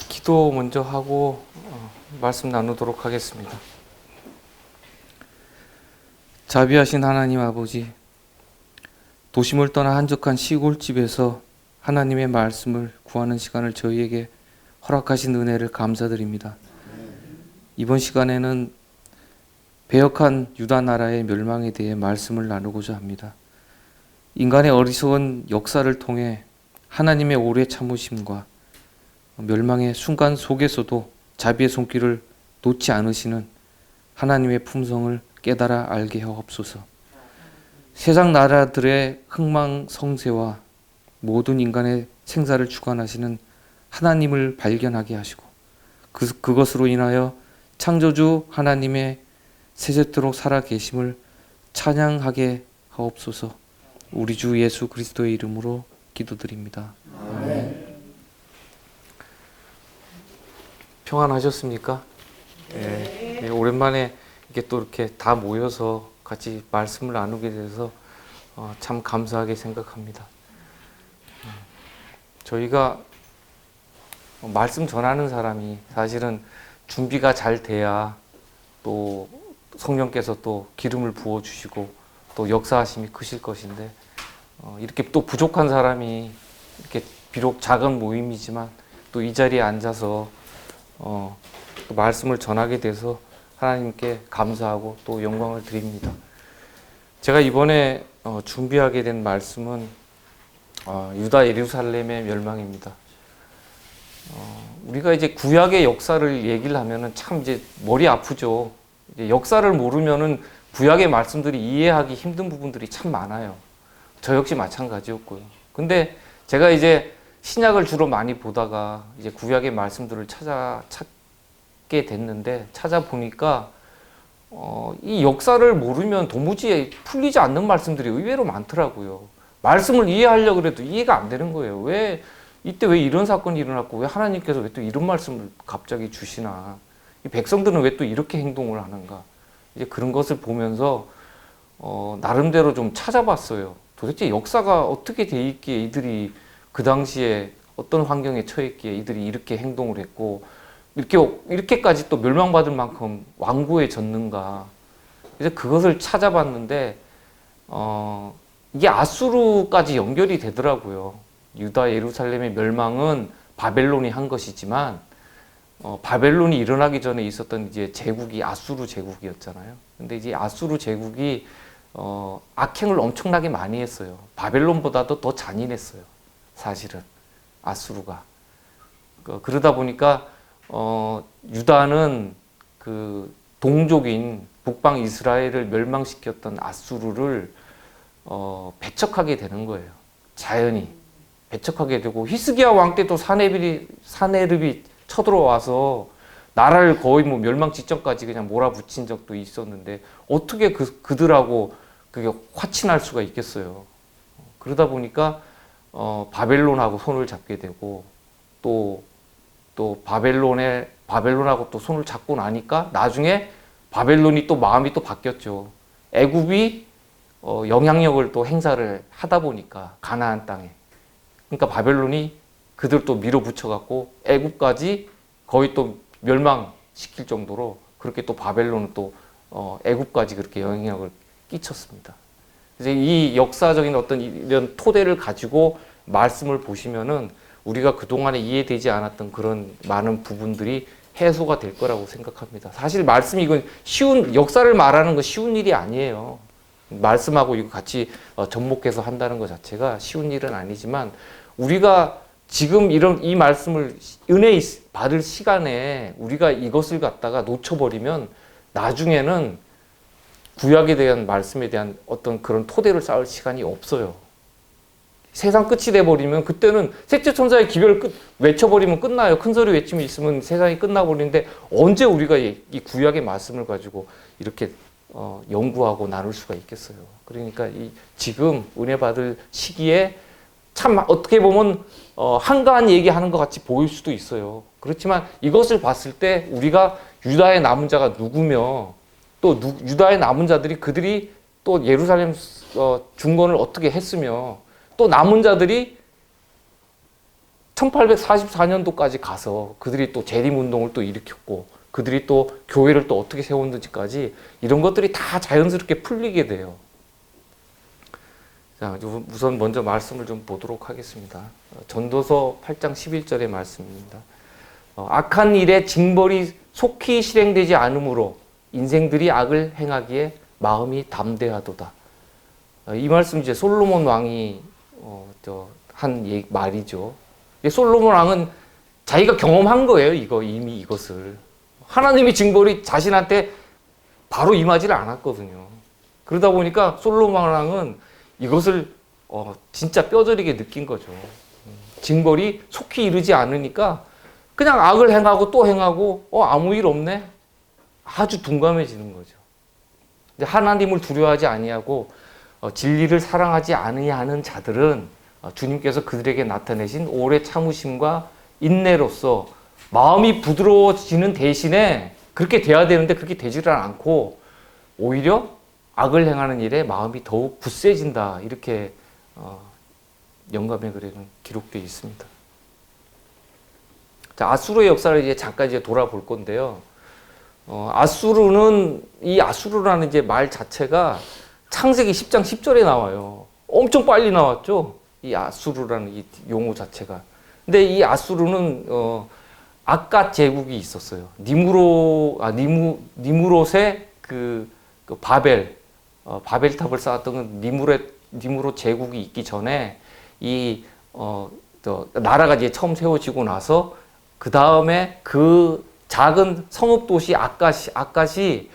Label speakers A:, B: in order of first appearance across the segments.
A: 기도 먼저 하고 말씀 나누도록 하겠습니다. 자비하신 하나님 아버지, 도심을 떠나 한적한 시골집에서 하나님의 말씀을 구하는 시간을 저희에게 허락하신 은혜를 감사드립니다. 이번 시간에는 배역한 유다 나라의 멸망에 대해 말씀을 나누고자 합니다. 인간의 어리석은 역사를 통해 하나님의 오래 참으심과 멸망의 순간 속에서도 자비의 손길을 놓지 않으시는 하나님의 품성을 깨달아 알게 하옵소서. 세상 나라들의 흥망성쇠와 모든 인간의 생사를 주관하시는 하나님을 발견하게 하시고 그것으로 인하여 창조주 하나님의 세세토록 살아계심을 찬양하게 하옵소서. 우리 주 예수 그리스도의 이름으로 기도드립니다. 아멘. 평안하셨습니까? 네, 오랜만에 이게 또 이렇게 다 모여서 같이 말씀을 나누게 돼서 참 감사하게 생각합니다. 저희가 말씀 전하는 사람이 사실은 준비가 잘 돼야 또 성령께서 또 기름을 부어주시고 또 역사하심이 크실 것인데 이렇게 또 부족한 사람이 이렇게 비록 작은 모임이지만 또 이 자리에 앉아서 또 말씀을 전하게 돼서 하나님께 감사하고 또 영광을 드립니다. 제가 이번에 준비하게 된 말씀은 유다 예루살렘의 멸망입니다. 우리가 이제 구약의 역사를 얘기를 하면은 참 이제 머리 아프죠. 이제 역사를 모르면은 구약의 말씀들이 이해하기 힘든 부분들이 참 많아요. 저 역시 마찬가지였고요. 근데 제가 이제 신약을 주로 많이 보다가 이제 구약의 말씀들을 찾게 됐는데 찾아보니까 이 역사를 모르면 도무지 풀리지 않는 말씀들이 의외로 많더라고요. 말씀을 이해하려고 해도 이해가 안 되는 거예요. 이때 왜 이런 사건이 일어났고 왜 하나님께서 왜 또 이런 말씀을 갑자기 주시나, 이 백성들은 왜 또 이렇게 행동을 하는가, 이제 그런 것을 보면서 나름대로 좀 찾아봤어요. 도대체 역사가 어떻게 돼 있기에 이들이 그 당시에 어떤 환경에 처했기에 이들이 이렇게 행동을 했고 이렇게까지 또 멸망받을 만큼 완고에 졌는가. 그래서 그것을 찾아봤는데 이게 아수르까지 연결이 되더라고요. 유다 예루살렘의 멸망은 바벨론이 한 것이지만 바벨론이 일어나기 전에 있었던 이제 제국이 아수르 제국이었잖아요. 근데 이제 아수르 제국이 악행을 엄청나게 많이 했어요. 바벨론보다도 더 잔인했어요. 사실은 아수르가. 그러다 보니까 유다는 그 동족인 북방 이스라엘을 멸망시켰던 아수르를 배척하게 되는 거예요. 자연히 배척하게 되고, 히스기야 왕 때도 사네립이 쳐들어와서 나라를 거의 뭐 멸망 직전까지 그냥 몰아붙인 적도 있었는데 어떻게 그들하고 그게 화친할 수가 있겠어요. 그러다 보니까 바벨론하고 손을 잡게 되고 또 바벨론하고 또 손을 잡고 나니까 나중에 바벨론이 또 마음이 또 바뀌었죠. 애굽이 영향력을 또 행사를 하다 보니까 가나안 땅에, 그러니까 바벨론이 그들 또 밀어붙여갖고 애굽까지 거의 또 멸망시킬 정도로 그렇게 또 바벨론은 또 애굽까지 그렇게 영향력을 끼쳤습니다. 이제 이 역사적인 어떤 이런 토대를 가지고 말씀을 보시면은 우리가 그동안에 이해되지 않았던 그런 많은 부분들이 해소가 될 거라고 생각합니다. 사실 말씀이 이건 역사를 말하는 건 쉬운 일이 아니에요. 말씀하고 이거 같이 접목해서 한다는 것 자체가 쉬운 일은 아니지만 우리가 지금 이 말씀을 은혜 받을 시간에 우리가 이것을 갖다가 놓쳐버리면 나중에는 구약에 대한 말씀에 대한 어떤 그런 토대를 쌓을 시간이 없어요. 세상 끝이 돼버리면 그때는 셋째 천사의 기별을 외쳐버리면 끝나요. 큰 소리 외침이 있으면 세상이 끝나버리는데 언제 우리가 이 구약의 말씀을 가지고 이렇게 연구하고 나눌 수가 있겠어요. 그러니까 지금 은혜 받을 시기에 참 어떻게 보면 한가한 얘기하는 것 같이 보일 수도 있어요. 그렇지만 이것을 봤을 때 우리가 유다의 남은 자가 누구며 또 유다의 남은 자들이 그들이 또 예루살렘 중건을 어떻게 했으며 또 남은 자들이 1844년도까지 가서 그들이 또 재림운동을 또 일으켰고 그들이 또 교회를 또 어떻게 세웠는지까지 이런 것들이 다 자연스럽게 풀리게 돼요. 자, 우선 먼저 말씀을 좀 보도록 하겠습니다. 전도서 8장 11절의 말씀입니다. 악한 일에 징벌이 속히 실행되지 않으므로 인생들이 악을 행하기에 마음이 담대하도다. 이 말씀 이제 솔로몬 왕이 한 말이죠. 솔로몬 왕은 자기가 경험한 거예요. 이미 이것을. 하나님의 징벌이 자신한테 바로 임하지를 않았거든요. 그러다 보니까 솔로몬 왕은 이것을 진짜 뼈저리게 느낀 거죠. 징벌이 속히 이르지 않으니까 그냥 악을 행하고 또 행하고 아무 일 없네? 아주 둔감해지는 거죠. 하나님을 두려워하지 아니하고 진리를 사랑하지 아니하는 자들은 주님께서 그들에게 나타내신 오래 참으심과 인내로서 마음이 부드러워지는 대신에 그렇게 돼야 되는데 그렇게 되지를 않고 오히려 악을 행하는 일에 마음이 더욱 굳세진다. 이렇게 영감의 글에는 기록되어 있습니다. 자, 아수르의 역사를 이제 잠깐 이제 돌아볼 건데요. 이 아수르라는 이제 말 자체가 창세기 10장 10절에 나와요. 엄청 빨리 나왔죠. 이 아수르라는 이 용어 자체가. 근데 이 아수르는 아갓 제국이 있었어요. 니무롯의 그 바벨탑을 쌓았던 니무롯 제국이 있기 전에 나라가 이제 처음 세워지고 나서 그 다음에 그 작은 성읍 도시 아갓이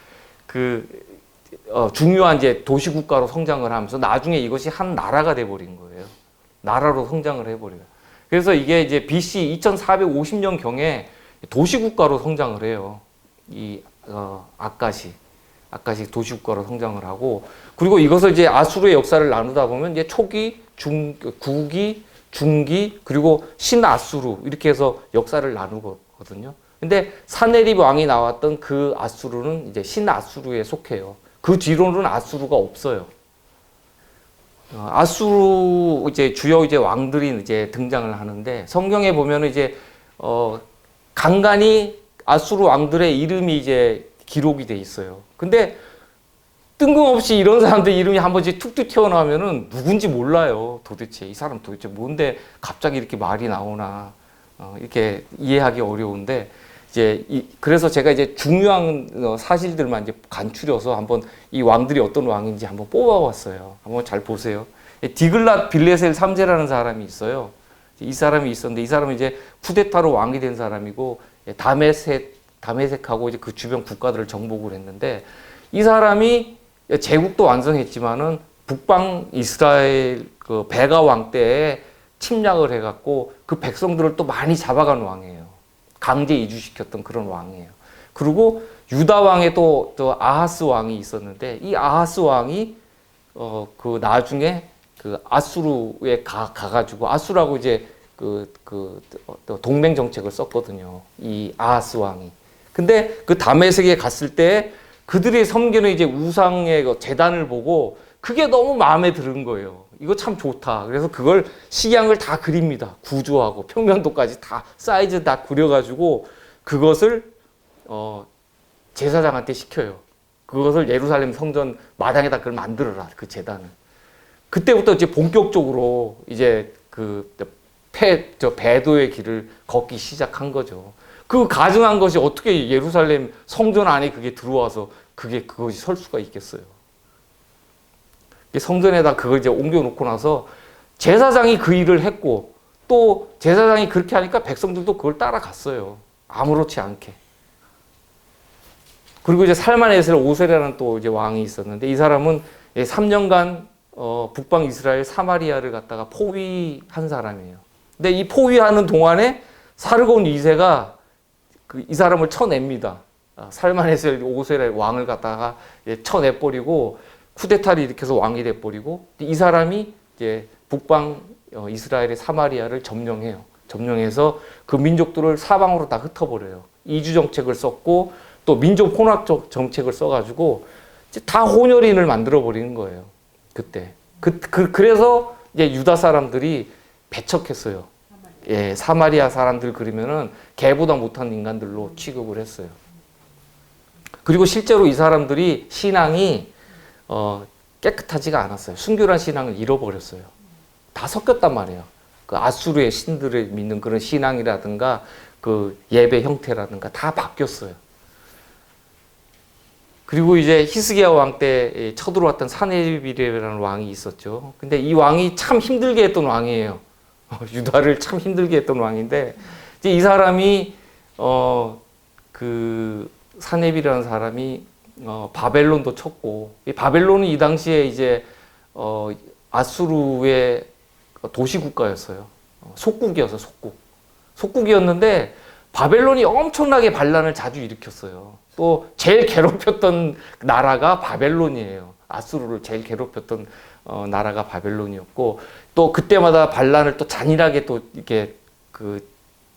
A: 중요한 이제 도시 국가로 성장을 하면서 나중에 이것이 한 나라가 돼 버린 거예요. 나라로 성장을 해 버려요. 그래서 이게 이제 BC 2450년 경에 도시 국가로 성장을 해요. 아갓이 도시 국가로 성장을 하고, 그리고 이것을 이제 아수르의 역사를 나누다 보면 이제 초기, 구기, 중기, 그리고 신아수르 이렇게 해서 역사를 나누거든요. 근데 사네립 왕이 나왔던 그 아수르는 이제 신아수르에 속해요. 그 뒤로는 아수르가 없어요. 아수르 주요 왕들이 이제 등장을 하는데 성경에 보면은 이제 간간히 아수르 왕들의 이름이 이제 기록이 돼 있어요. 근데 뜬금없이 이런 사람들 이름이 한 번씩 툭툭 튀어나오면은 누군지 몰라요. 도대체 이 사람 도대체 뭔데 갑자기 이렇게 말이 나오나 이렇게 이해하기 어려운데 그래서 제가 이제 중요한 사실들만 이제 간추려서 한번 이 왕들이 어떤 왕인지 한번 뽑아봤어요. 한번 잘 보세요. 디글랏 빌레셀 3세라는 사람이 있어요. 이 사람이 있었는데 이 사람은 이제 쿠데타로 왕이 된 사람이고 다메섹하고 이제 그 주변 국가들을 정복을 했는데 이 사람이 제국도 완성했지만은 북방 이스라엘 그 베가 왕 때에 침략을 해갖고 그 백성들을 또 많이 잡아간 왕이에요. 강제 이주시켰던 그런 왕이에요. 그리고 유다 왕에 또 아하스 왕이 있었는데 이 아하스 왕이 그 나중에 그 아수르에 가가지고 아수르하고 이제 동맹 정책을 썼거든요. 이 아하스 왕이. 근데 그 다메섹에 갔을 때 그들이 섬기는 이제 우상의 제단을 보고 그게 너무 마음에 드는 거예요. 이거 참 좋다. 그래서 그걸 식양을 다 그립니다. 구조하고 평면도까지 다 사이즈 다 그려가지고 그것을 제사장한테 시켜요. 그것을 예루살렘 성전 마당에다 그걸 만들어라. 그 제단을. 그때부터 이제 본격적으로 이제 배도의 길을 걷기 시작한 거죠. 그 가증한 것이 어떻게 예루살렘 성전 안에 그게 들어와서 그것이 설 수가 있겠어요. 성전에다 그걸 이제 옮겨놓고 나서 제사장이 그 일을 했고 또 제사장이 그렇게 하니까 백성들도 그걸 따라갔어요. 아무렇지 않게. 그리고 이제 살만에셀 오세라는 또 이제 왕이 있었는데 이 사람은 3년간 북방 이스라엘 사마리아를 갖다가 포위한 사람이에요. 근데 이 포위하는 동안에 사르곤 2세가 이 사람을 쳐냅니다. 살만에셀 오세라의 왕을 갖다가 쳐내버리고 쿠데타를 일으켜서 왕이 돼버리고 이 사람이 이제 북방 이스라엘의 사마리아를 점령해요. 점령해서 그 민족들을 사방으로 다 흩어버려요. 이주 정책을 썼고 또 민족 혼합 정책을 써가지고 다 혼혈인을 만들어버리는 거예요. 그때. 그래서 이제 유다 사람들이 배척했어요. 예, 사마리아 사람들 그러면은 개보다 못한 인간들로 취급을 했어요. 그리고 실제로 이 사람들이 신앙이 깨끗하지가 않았어요. 순결한 신앙을 잃어버렸어요. 다 섞였단 말이에요. 그 아수르의 신들을 믿는 그런 신앙이라든가 그 예배 형태라든가 다 바뀌었어요. 그리고 이제 히스기야 왕 때 쳐들어왔던 사네립이라는 왕이 있었죠. 근데 이 왕이 참 힘들게 했던 왕이에요. 유다를 참 힘들게 했던 왕인데 이제 이 사람이 그 사네립이라는 사람이 바벨론도 쳤고, 이 바벨론은 이 당시에 이제 아수르의 도시 국가였어요. 속국이었어요, 속국. 속국이었는데 바벨론이 엄청나게 반란을 자주 일으켰어요. 또 제일 괴롭혔던 나라가 바벨론이에요. 아수르를 제일 괴롭혔던 나라가 바벨론이었고, 또 그때마다 반란을 또 잔인하게 또 이렇게 그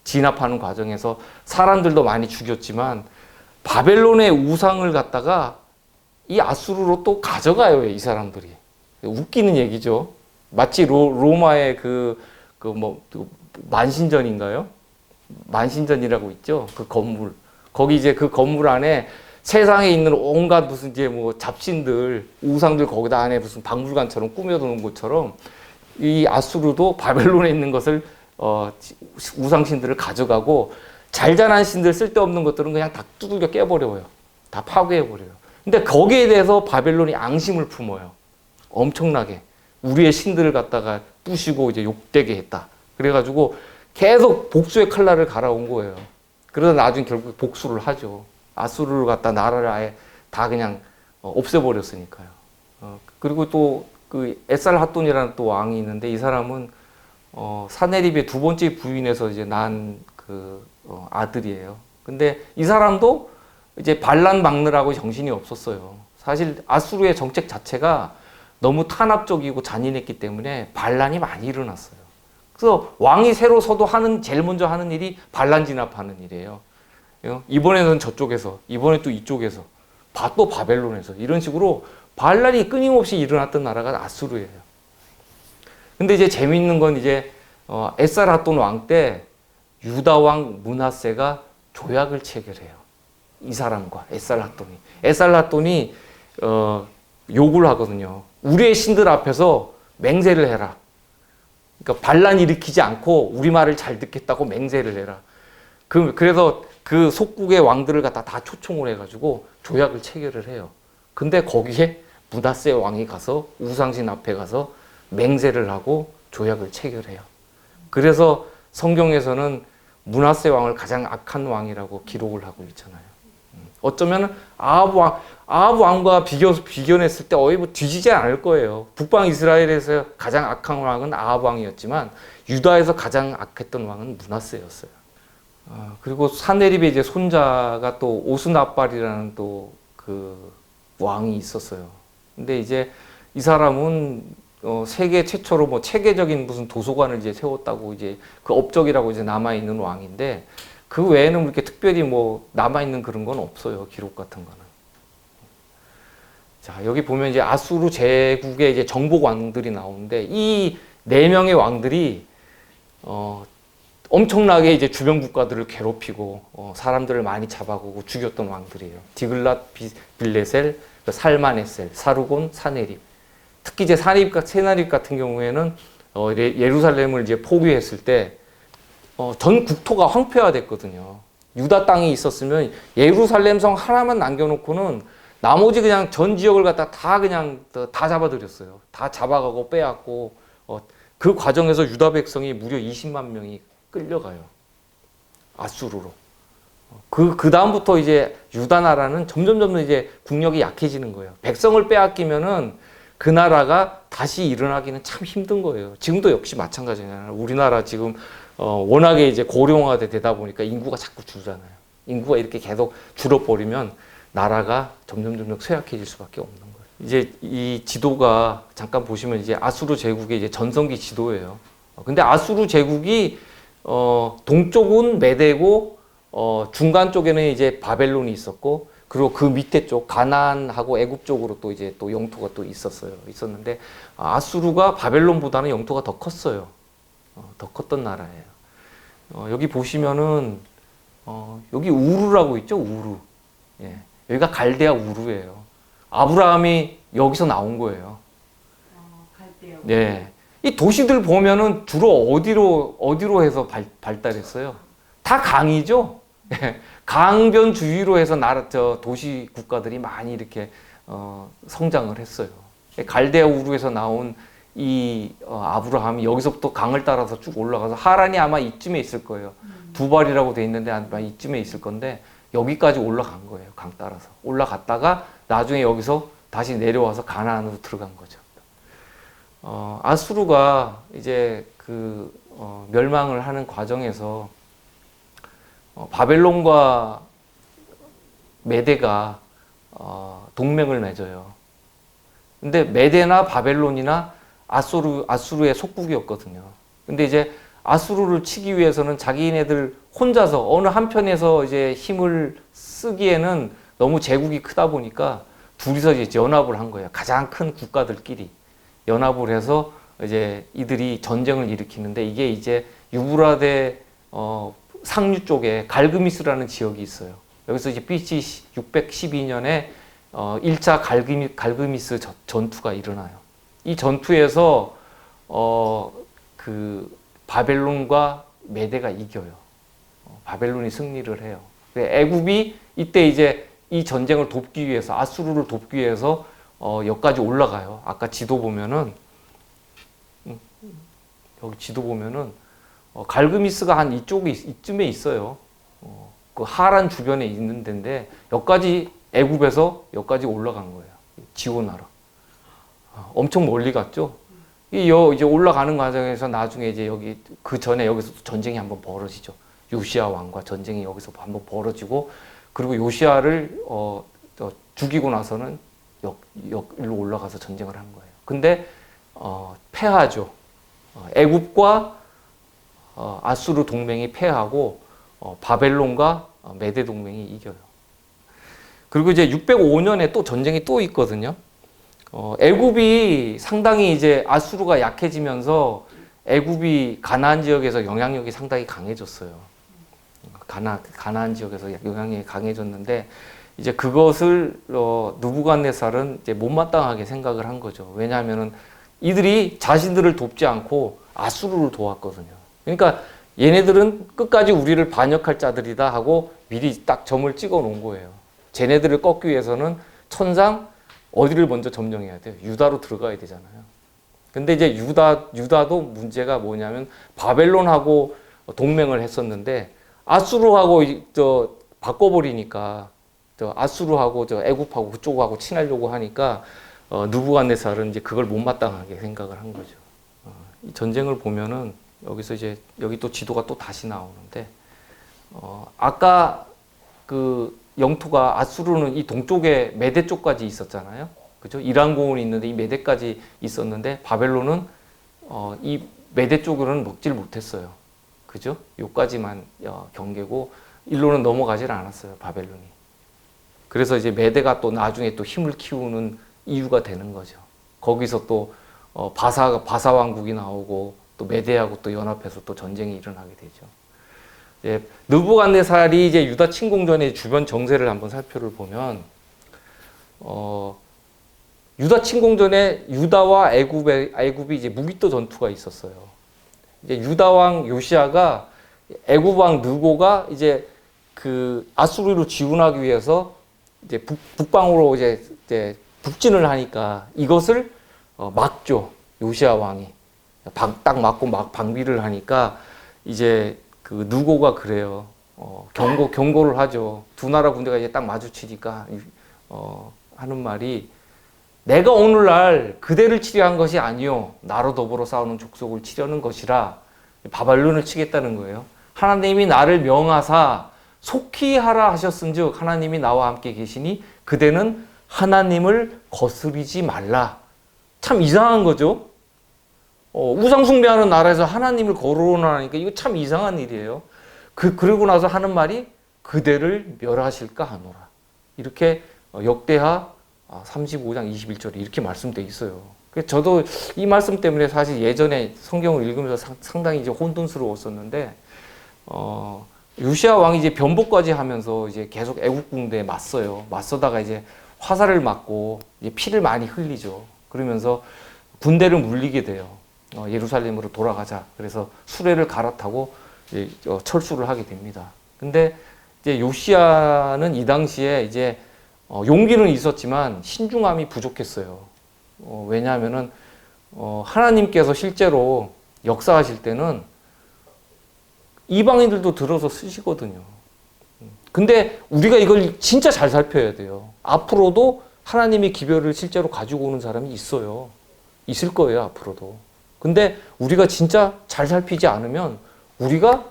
A: 진압하는 과정에서 사람들도 많이 죽였지만 바벨론의 우상을 갖다가 이 아수르로 또 가져가요, 이 사람들이. 웃기는 얘기죠. 마치 로마의 만신전인가요? 만신전이라고 있죠. 그 건물. 거기 이제 그 건물 안에 세상에 있는 온갖 무슨 이제 뭐 잡신들, 우상들 거기다 안에 무슨 박물관처럼 꾸며놓은 것처럼 이 아수르도 바벨론에 있는 것을 우상신들을 가져가고 잘자란 신들 쓸데없는 것들은 그냥 다 두들겨 깨버려요. 다 파괴해버려요. 근데 거기에 대해서 바벨론이 앙심을 품어요. 엄청나게. 우리의 신들을 갖다가 부시고 이제 욕되게 했다. 그래가지고 계속 복수의 칼날을 갈아온 거예요. 그러다 나중에 결국 복수를 하죠. 아수르를 갖다 나라를 아예 다 그냥 없애버렸으니까요. 그리고 또 그 에살핫돈이라는 또 왕이 있는데 이 사람은 사네립의 두 번째 부인에서 이제 난 그 아들이에요. 근데 이 사람도 이제 반란 막느라고 정신이 없었어요. 사실 아수르의 정책 자체가 너무 탄압적이고 잔인했기 때문에 반란이 많이 일어났어요. 그래서 왕이 새로 서도 제일 먼저 하는 일이 반란 진압하는 일이에요. 이번에는 저쪽에서, 이번에 또 이쪽에서, 또 바벨론에서 이런 식으로 반란이 끊임없이 일어났던 나라가 아수르예요. 근데 이제 재미있는 건 이제 에살핫돈 왕 때 유다 왕 므낫세가 조약을 체결해요. 이 사람과 에살핫돈이 요구를 하거든요. 우리의 신들 앞에서 맹세를 해라. 그러니까 반란 일으키지 않고 우리 말을 잘 듣겠다고 맹세를 해라. 그래서 그 속국의 왕들을 갖다 다 초청을 해가지고 조약을 체결을 해요. 근데 거기에 므낫세 왕이 가서 우상신 앞에 가서 맹세를 하고 조약을 체결해요. 그래서 성경에서는 므낫세 왕을 가장 악한 왕이라고 기록을 하고 있잖아요. 어쩌면 아합 왕과 비교했을 때 거의 뭐 뒤지지 않을 거예요. 북방 이스라엘에서 가장 악한 왕은 아합 왕이었지만 유다에서 가장 악했던 왕은 므낫세였어요. 그리고 사네립의 이제 손자가 또 오스나발이라는 또 그 왕이 있었어요. 근데 이제 이 사람은 세계 최초로 뭐 체계적인 무슨 도서관을 이제 세웠다고 이제 그 업적이라고 이제 남아 있는 왕인데 그 외에는 이렇게 특별히 뭐 남아 있는 그런 건 없어요. 기록 같은 거는. 자, 여기 보면 이제 아수르 제국의 이제 정복 왕들이 나오는데 이 네 명의 왕들이 엄청나게 이제 주변 국가들을 괴롭히고 사람들을 많이 잡아가고 죽였던 왕들이에요. 디글랏 빌레셀, 살마네셀, 사르곤, 사네립. 특히 이제 사네립 같은 경우에는 예루살렘을 이제 포위했을 때 전 국토가 황폐화됐거든요. 유다 땅이 있었으면 예루살렘 성 하나만 남겨놓고는 나머지 그냥 전 지역을 갖다 다 그냥 다 잡아들였어요. 다 잡아가고 빼앗고 그 과정에서 유다 백성이 무려 20만 명이 끌려가요. 아수르로. 그 다음부터 이제 유다 나라는 점점 이제 국력이 약해지는 거예요. 백성을 빼앗기면은 그 나라가 다시 일어나기는 참 힘든 거예요. 지금도 역시 마찬가지잖아요. 우리나라 지금 워낙에 이제 고령화돼 되다 보니까 인구가 자꾸 줄잖아요. 인구가 이렇게 계속 줄어버리면 나라가 점점 쇠약해질 수밖에 없는 거예요. 이제 이 지도가 잠깐 보시면 이제 아수르 제국의 이제 전성기 지도예요. 근데 아수르 제국이 동쪽은 메대고 중간 쪽에는 이제 바벨론이 있었고 그리고 그 밑에 쪽 가나안하고 애굽 쪽으로 또 이제 또 영토가 또 있었는데 아수르가 바벨론보다는 영토가 더 컸어요. 더 컸던 나라예요. 여기 보시면은 여기 우르라고 있죠, 우르. 예, 여기가 갈대아 우르예요. 아브라함이 여기서 나온 거예요.
B: 갈대아.
A: 네, 이 도시들 보면은 주로 어디로 해서 발달했어요? 다 강이죠. 예, 강변 주위로 해서 도시 국가들이 많이 이렇게 성장을 했어요. 갈대아 우르에서 나온 이 아브라함이 여기서부터 강을 따라서 쭉 올라가서 하란이 아마 이쯤에 있을 거예요. 두발이라고 돼 있는데 아마 이쯤에 있을 건데 여기까지 올라간 거예요. 강 따라서 올라갔다가 나중에 여기서 다시 내려와서 가나안으로 들어간 거죠. 아수르가 이제 멸망을 하는 과정에서 바벨론과 메대가 동맹을 맺어요. 근데 메대나 바벨론이나 아수르의 속국이었거든요. 근데 이제 아수르를 치기 위해서는 자기네들 혼자서 어느 한편에서 이제 힘을 쓰기에는 너무 제국이 크다 보니까 둘이서 이제 연합을 한 거예요. 가장 큰 국가들끼리 연합을 해서 이제 이들이 전쟁을 일으키는데 이게 이제 유브라데 상류 쪽에 갈그미스라는 지역이 있어요. 여기서 이제 BC 612년에 1차 갈그미스 전투가 일어나요. 이 전투에서 바벨론과 메대가 이겨요. 바벨론이 승리를 해요. 애굽이 이때 이제 이 전쟁을 돕기 위해서 아수르를 돕기 위해서 여기까지 올라가요. 아까 지도 보면은 여기 지도 보면은 갈그미스가 한 이쯤에 있어요. 그 하란 주변에 있는 데인데 여기까지 애굽에서 여기까지 올라간 거예요. 지원하러. 엄청 멀리 갔죠. 이제 올라가는 과정에서 나중에 이제 여기 그 전에 여기서 전쟁이 한번 벌어지죠. 요시야 왕과 전쟁이 여기서 한번 벌어지고 그리고 요시야를 죽이고 나서는 일로 올라가서 전쟁을 한 거예요. 근데 패하죠. 애굽과 아수르 동맹이 패하고 바벨론과 메대 동맹이 이겨요. 그리고 이제 605년에 또 전쟁이 또 있거든요. 애굽이 상당히 이제 아수르가 약해지면서 애굽이 가나안 지역에서 영향력이 상당히 강해졌어요. 가나안 지역에서 영향력이 강해졌는데 이제 그것을 느부갓네살은 이제 못마땅하게 생각을 한 거죠. 왜냐하면은 이들이 자신들을 돕지 않고 아수르를 도왔거든요. 그러니까 얘네들은 끝까지 우리를 반역할 자들이다 하고 미리 딱 점을 찍어 놓은 거예요. 쟤네들을 꺾기 위해서는 천상 어디를 먼저 점령해야 돼요? 유다로 들어가야 되잖아요. 근데 이제 유다도 문제가 뭐냐면 바벨론하고 동맹을 했었는데 아수르하고 바꿔버리니까 아수르하고 애굽하고 그쪽하고 친하려고 하니까 느부갓네살은 이제 그걸 못마땅하게 생각을 한 거죠. 이 전쟁을 보면은 여기서 이제 여기 또 지도가 또 다시 나오는데 아까 그 영토가 아수르는 이 동쪽에 메대 쪽까지 있었잖아요. 그죠? 이란 고원이 있는데 이 메대까지 있었는데 바벨론은 이 메대 쪽으로는 먹질 못했어요. 그죠? 요까지만 경계고 일로는 넘어가질 않았어요. 바벨론이. 그래서 이제 메대가 또 나중에 또 힘을 키우는 이유가 되는 거죠. 거기서 또 바사 왕국이 나오고 또 메대하고 또 연합해서 또 전쟁이 일어나게 되죠. 예, 느부갓네살이 이제 유다 침공전의 주변 정세를 한번 살펴를 보면 유다 침공전에 유다와 애굽이 이제 무기토 전투가 있었어요. 이제 유다 왕 요시야가 애굽 왕 느고가 이제 그 아수르로 지원하기 위해서 이제 북방으로 이제 북진을 하니까 이것을 막죠. 요시야 왕이 딱 막고 막 방비를 하니까 이제 그 느고가 그래요. 경고를 하죠. 두 나라 군대가 이제 딱 마주치니까 하는 말이 내가 오늘날 그대를 치려한 것이 아니요 나로 더불어 싸우는 족속을 치려는 것이라 바벨론을 치겠다는 거예요. 하나님이 나를 명하사 속히 하라 하셨은즉 하나님이 나와 함께 계시니 그대는 하나님을 거스르지 말라. 참 이상한 거죠. 우상 숭배하는 나라에서 하나님을 거론하니까 이거 참 이상한 일이에요. 그러고 나서 하는 말이 그대를 멸하실까 하노라. 이렇게 역대하 35장 21절에 이렇게 말씀되어 있어요. 그래서 저도 이 말씀 때문에 사실 예전에 성경을 읽으면서 상당히 이제 혼돈스러웠었는데 요시야 왕이 이제 변복까지 하면서 이제 계속 애국 군대에 맞서요. 맞서다가 이제 화살을 맞고 이제 피를 많이 흘리죠. 그러면서 군대를 물리게 돼요. 예루살렘으로 돌아가자. 그래서 수레를 갈아타고 이제 철수를 하게 됩니다. 근데 이제 요시야는 이 당시에 이제 용기는 있었지만 신중함이 부족했어요. 왜냐하면은 하나님께서 실제로 역사하실 때는 이방인들도 들어서 쓰시거든요. 근데 우리가 이걸 진짜 잘 살펴야 돼요. 앞으로도 하나님의 기별을 실제로 가지고 오는 사람이 있어요. 있을 거예요, 앞으로도. 근데 우리가 진짜 잘 살피지 않으면 우리가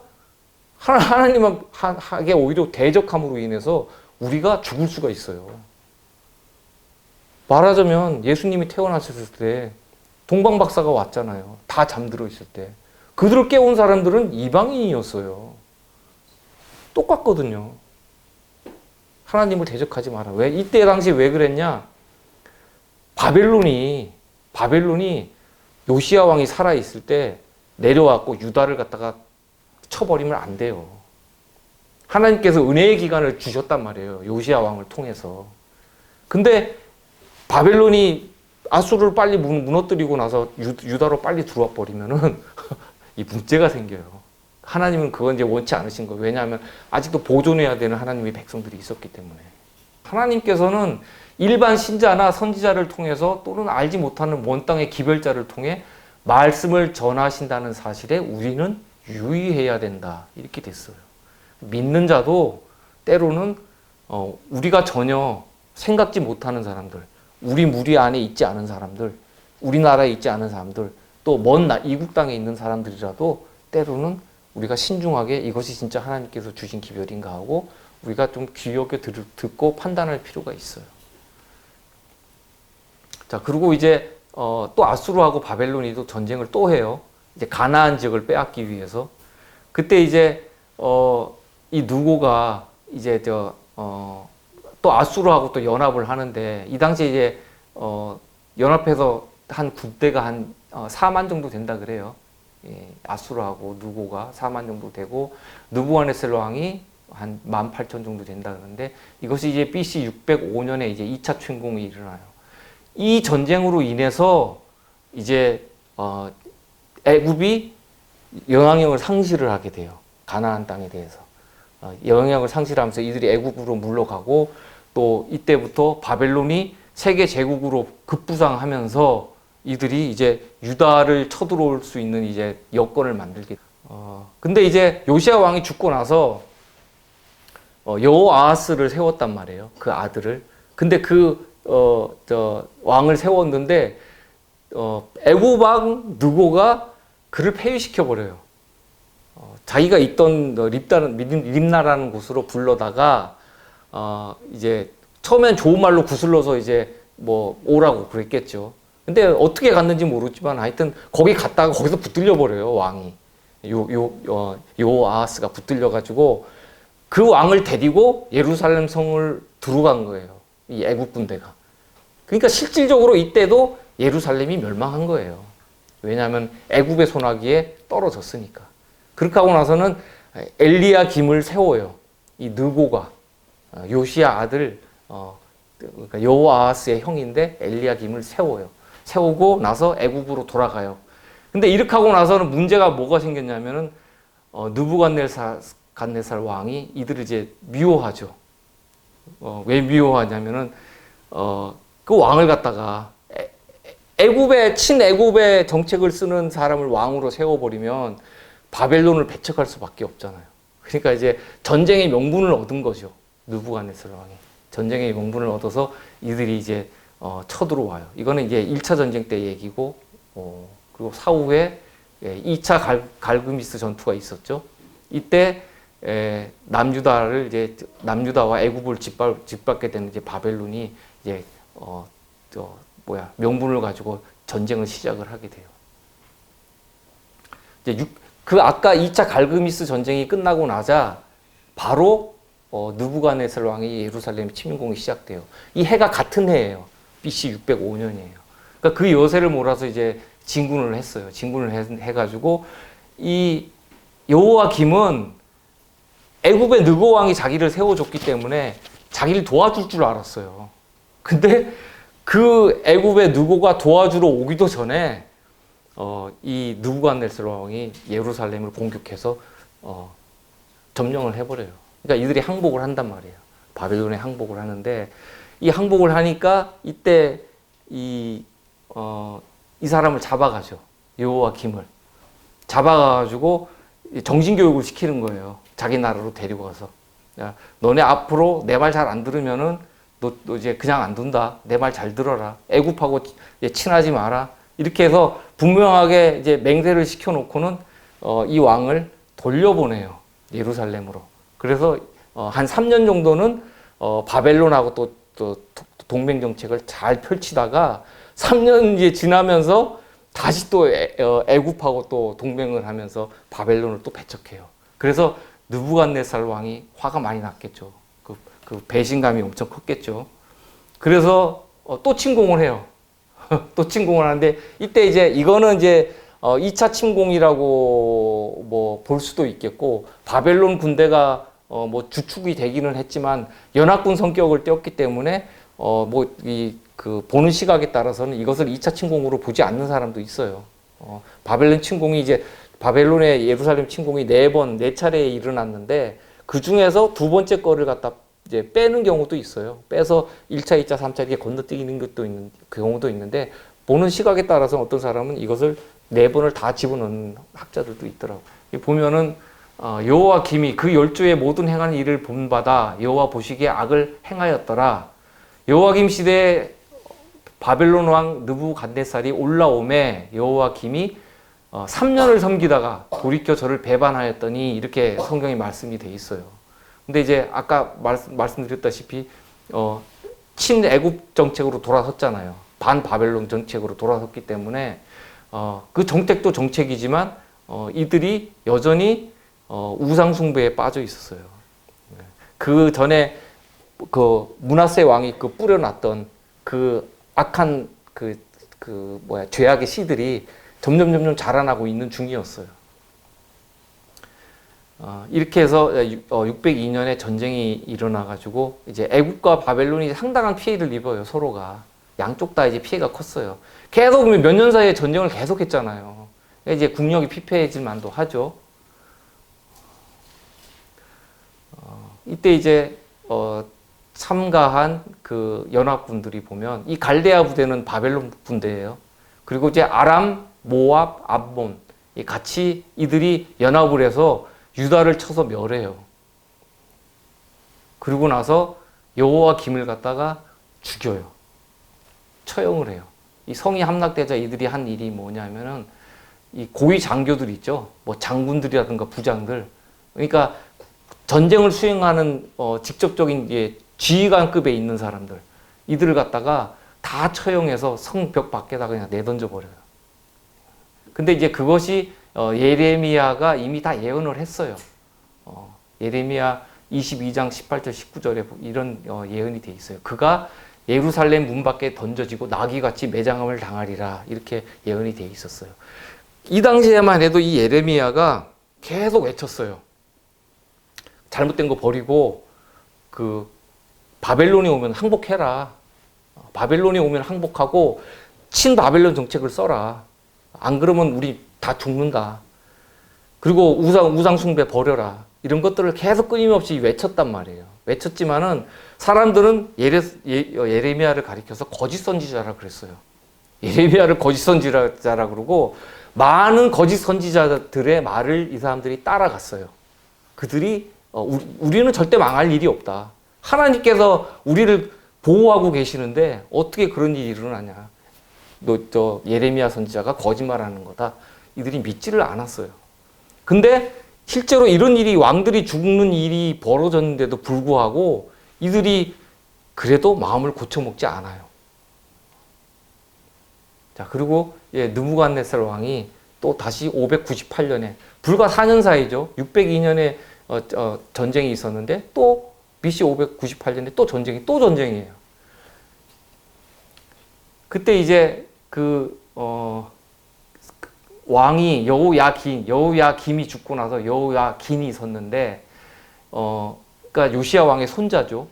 A: 하나님에게 오히려 대적함으로 인해서 우리가 죽을 수가 있어요. 말하자면 예수님이 태어나셨을 때 동방박사가 왔잖아요. 다 잠들어 있을 때. 그들을 깨운 사람들은 이방인이었어요. 똑같거든요. 하나님을 대적하지 마라. 왜? 이때 당시 왜 그랬냐? 바벨론이 요시야 왕이 살아있을 때 내려왔고 유다를 갖다가 쳐버리면 안 돼요. 하나님께서 은혜의 기간을 주셨단 말이에요. 요시야 왕을 통해서. 근데 바벨론이 아수르를 빨리 무너뜨리고 나서 유다로 빨리 들어와 버리면은 이 문제가 생겨요. 하나님은 그건 이제 원치 않으신 거예요. 왜냐하면 아직도 보존해야 되는 하나님의 백성들이 있었기 때문에. 하나님께서는 일반 신자나 선지자를 통해서 또는 알지 못하는 먼 땅의 기별자를 통해 말씀을 전하신다는 사실에 우리는 유의해야 된다. 이렇게 됐어요. 믿는 자도 때로는 우리가 전혀 생각지 못하는 사람들, 우리 무리 안에 있지 않은 사람들, 우리나라에 있지 않은 사람들, 또 먼 이국 땅에 있는 사람들이라도 때로는 우리가 신중하게 이것이 진짜 하나님께서 주신 기별인가 하고 우리가 좀 귀 기울여 듣고 판단할 필요가 있어요. 자, 그리고 이제 또 아수르하고 바벨론이 또 전쟁을 또 해요. 이제 가나안 지역을 빼앗기 위해서. 그때 이제 이 누고가 이제 또 아수르하고 또 연합을 하는데 이 당시에 이제 연합해서 한 군대가 한 4만 정도 된다 그래요. 예, 아수르하고 누고가 4만 정도 되고 느부갓네살 왕이 한 18,000 정도 된다 그러는데 이것이 이제 BC 605년에 이제 2차 침공이 일어나요. 이 전쟁으로 인해서 이제 애굽이 영향력을 상실을 하게 돼요. 가나안 땅에 대해서. 영향력을 상실하면서 이들이 애굽으로 물러가고 또 이때부터 바벨론이 세계 제국으로 급부상하면서 이들이 이제 유다를 쳐들어올 수 있는 이제 여건을 만들게. 근데 이제 요시야 왕이 죽고 나서 여호아하스를 세웠단 말이에요. 그 아들을. 근데 왕을 세웠는데 애굽 왕 느고가 그를 폐위시켜 버려요. 자기가 있던 립나라는 곳으로 불러다가 이제 처음엔 좋은 말로 구슬러서 이제 뭐 오라고 그랬겠죠. 근데 어떻게 갔는지 모르지만 하여튼 거기 갔다가 거기서 붙들려 버려요, 왕이. 여호아하스가 붙들려 가지고 그 왕을 데리고 예루살렘 성을 들어간 거예요. 이 애국 군대가. 그러니까 실질적으로 이때도 예루살렘이 멸망한 거예요. 왜냐하면 애굽의 손아귀에 떨어졌으니까. 그렇게 하고 나서는 엘리야김을 세워요. 이 느고가 요시야 아들 그러니까 여호아하스의 형인데 엘리야김을 세워요. 세우고 나서 애굽으로 돌아가요. 근데 이렇게 하고 나서는 문제가 뭐가 생겼냐면은 느부갓네살 왕이 이들을 이제 미워하죠. 왜 미워하냐면은 그 왕을 갖다가 친애굽의 정책을 쓰는 사람을 왕으로 세워버리면 바벨론을 배척할 수밖에 없잖아요. 그러니까 이제 전쟁의 명분을 얻은 거죠. 느부갓네살 왕이. 전쟁의 명분을 얻어서 이들이 이제 쳐들어와요. 이거는 이제 1차 전쟁 때 얘기고, 그리고 사후에 2차 갈그미스 전투가 있었죠. 이때 남유다와 애굽을 짓밟게 되는 이제 바벨론이 이제 명분을 가지고 전쟁을 시작을 하게 돼요. 이제 그 아까 2차 갈그미스 전쟁이 끝나고 나자 바로 느부갓네살 왕이 예루살렘 침공이 시작돼요. 이 해가 같은 해예요. BC 605년이에요. 그러니까 그 여세를 몰아서 이제 진군을 했어요. 진군을 해가지고 이 여호야김은 애굽의 느고 왕이 자기를 세워줬기 때문에 자기를 도와줄 줄 알았어요. 근데 그 애굽의 느고가 도와주러 오기도 전에 이 느부갓네살 왕이 예루살렘을 공격해서 점령을 해버려요. 그러니까 이들이 항복을 한단 말이에요. 바벨론에 항복을 하는데 이 항복을 하니까 이때 이 사람을 잡아가죠. 여호와김을 잡아가지고 정신교육을 시키는 거예요. 자기 나라로 데리고 가서. 야, 너네 앞으로 내 말 잘 안 들으면은 너 이제 그냥 안 둔다. 내 말 잘 들어라. 애굽하고 친하지 마라. 이렇게 해서 분명하게 이제 맹세를 시켜놓고는 이 왕을 돌려보내요. 예루살렘으로. 그래서 한 3년 정도는 바벨론하고 또 동맹 정책을 잘 펼치다가 3년 이제 지나면서 다시 또 애굽하고 또 동맹을 하면서 바벨론을 또 배척해요. 그래서 느부갓네살 왕이 화가 많이 났겠죠. 그 배신감이 엄청 컸겠죠. 그래서 또 침공을 해요. 또 침공을 하는데 이때 이제 이거는 이제 2차 침공이라고 뭐 볼 수도 있겠고 바벨론 군대가 뭐 주축이 되기는 했지만 연합군 성격을 띄었기 때문에 그 보는 시각에 따라서는 이것을 2차 침공으로 보지 않는 사람도 있어요. 바벨론 침공이 이제 바벨론의 예루살렘 침공이 4차례에 일어났는데 그 중에서 2번째 거를 갖다 이제 빼는 경우도 있어요. 빼서 1차, 2차, 3차 이렇게 건너뛰는 것도 있는 그 경우도 있는데 보는 시각에 따라서 어떤 사람은 이것을 4번을 다 집어넣는 학자들도 있더라고요. 보면은 여호와김이 그 12의 모든 행한 일을 본받아 여호와 보시기에 악을 행하였더라. 여호와김 시대에 바벨론 왕 느부갓네살이 올라오매 여호와김이 3년을 섬기다가 돌이켜 저를 배반하였더니 이렇게 성경에 말씀이 돼 있어요. 근데 이제 아까 말씀드렸다시피 친애굽 정책으로 돌아섰잖아요. 반바벨론 정책으로 돌아섰기 때문에 그 정책도 정책이지만 이들이 여전히 우상 숭배에 빠져 있었어요. 그 전에 그 므낫세 왕이 그 뿌려놨던 그 악한 죄악의 씨들이 점점 자라나고 있는 중이었어요. 이렇게 해서 602년에 전쟁이 일어나가지고 이제 애굽과 바벨론이 상당한 피해를 입어요. 서로가 양쪽 다 이제 피해가 컸어요. 계속 몇 년 사이에 전쟁을 계속했잖아요. 이제 국력이 피폐해질 만도 하죠. 이때 이제 참가한 그 연합군들이 보면 이 갈대아 부대는 바벨론 군대예요. 그리고 이제 아람, 모압, 암몬 같이 이들이 연합을 해서 유다를 쳐서 멸해요. 그리고 나서 여호와김을 갖다가 죽여요. 처형을 해요. 이 성이 함락되자 이들이 한 일이 뭐냐면은 이 고위 장교들 있죠. 뭐 장군들이라든가 부장들. 그러니까 전쟁을 수행하는 직접적인 이제 지휘관급에 있는 사람들. 이들을 갖다가 다 처형해서 성벽 밖에다 그냥 내던져 버려요. 근데 이제 그것이 예레미야가 이미 다 예언을 했어요. 예레미야 22장 18절 19절에 이런 예언이 돼 있어요. 그가 예루살렘 문 밖에 던져지고 나귀같이 매장함을 당하리라 이렇게 예언이 돼 있었어요. 이 당시에만 해도 이 예레미야가 계속 외쳤어요. 잘못된 거 버리고 그 바벨론이 오면 항복해라. 바벨론이 오면 항복하고 친바벨론 정책을 써라. 안 그러면 우리 다 죽는다. 그리고 우상 숭배 버려라. 이런 것들을 계속 끊임없이 외쳤단 말이에요. 외쳤지만은 사람들은 예레미야를 가리켜서 거짓 선지자라 그랬어요. 예레미야를 거짓 선지자라 그러고 많은 거짓 선지자들의 말을 이 사람들이 따라갔어요. 그들이 우리는 절대 망할 일이 없다. 하나님께서 우리를 보호하고 계시는데 어떻게 그런 일이 일어나냐. 저 예레미야 선지자가 거짓말하는 거다. 이들이 믿지를 않았어요. 근데 실제로 이런 일이 왕들이 죽는 일이 벌어졌는데도 불구하고 이들이 그래도 마음을 고쳐먹지 않아요. 자, 그리고 느부갓네살 왕이 또 다시 598년에 불과 4년 사이죠. 602년에 전쟁이 있었는데 또 BC 598년에 또 전쟁이에요. 그때 이제 왕이 여호야김이 죽고 나서 여호야긴이 있었는데 그러니까 요시야 왕의 손자죠.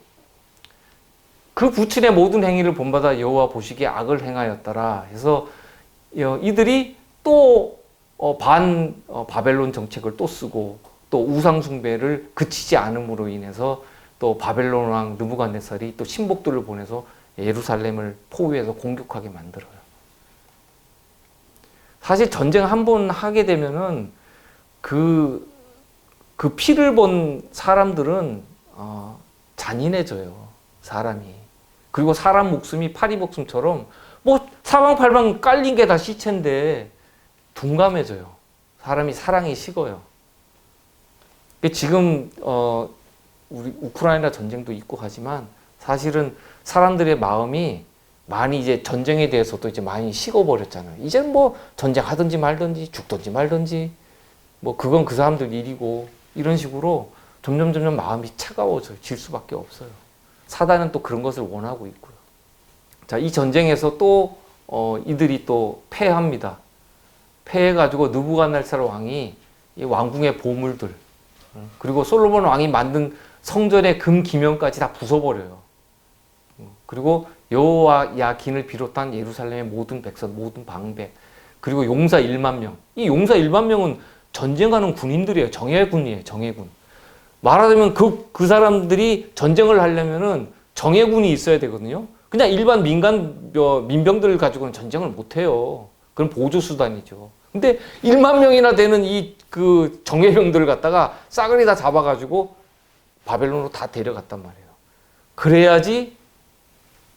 A: 그 부친의 모든 행위를 본받아 여호와 보시기에 악을 행하였더라. 그래서 이들이 또 바벨론 정책을 또 쓰고 또 우상 숭배를 그치지 않음으로 인해서 또 바벨론 왕 느부갓네살이 또 신복들을 보내서 예루살렘을 포위해서 공격하게 만들어요. 사실 전쟁 한 번 하게 되면은 그 피를 본 사람들은 잔인해져요. 사람이. 그리고 사람 목숨이 파리 목숨처럼 뭐 사방팔방 깔린 게 다 시체인데 둔감해져요. 사람이 사랑이 식어요. 지금 우리 우크라이나 전쟁도 있고 하지만 사실은 사람들의 마음이 많이 이제 전쟁에 대해서도 이제 많이 식어버렸잖아요. 이제는 뭐 전쟁하든지 말든지 죽든지 말든지 뭐 그건 그 사람들 일이고 이런 식으로 점점 마음이 차가워질 수밖에 없어요. 사단은 또 그런 것을 원하고 있고요. 자, 이 전쟁에서 또 이들이 또 패합니다. 패해가지고 느부갓네살 왕이 이 왕궁의 보물들 그리고 솔로몬 왕이 만든 성전의 금 기명까지 다 부숴버려요. 그리고 여호와 긴을 비롯한 예루살렘의 모든 백성, 모든 방백, 그리고 용사 1만 명. 이 용사 1만 명은 전쟁하는 군인들이에요. 정예군이에요. 정예군. 말하자면 그 사람들이 전쟁을 하려면은 정예군이 있어야 되거든요. 그냥 일반 민병들을 가지고는 전쟁을 못 해요. 그건 보조수단이죠. 근데 1만 명이나 되는 그 정예병들을 갖다가 싸그리 다 잡아가지고 바벨론으로 다 데려갔단 말이에요. 그래야지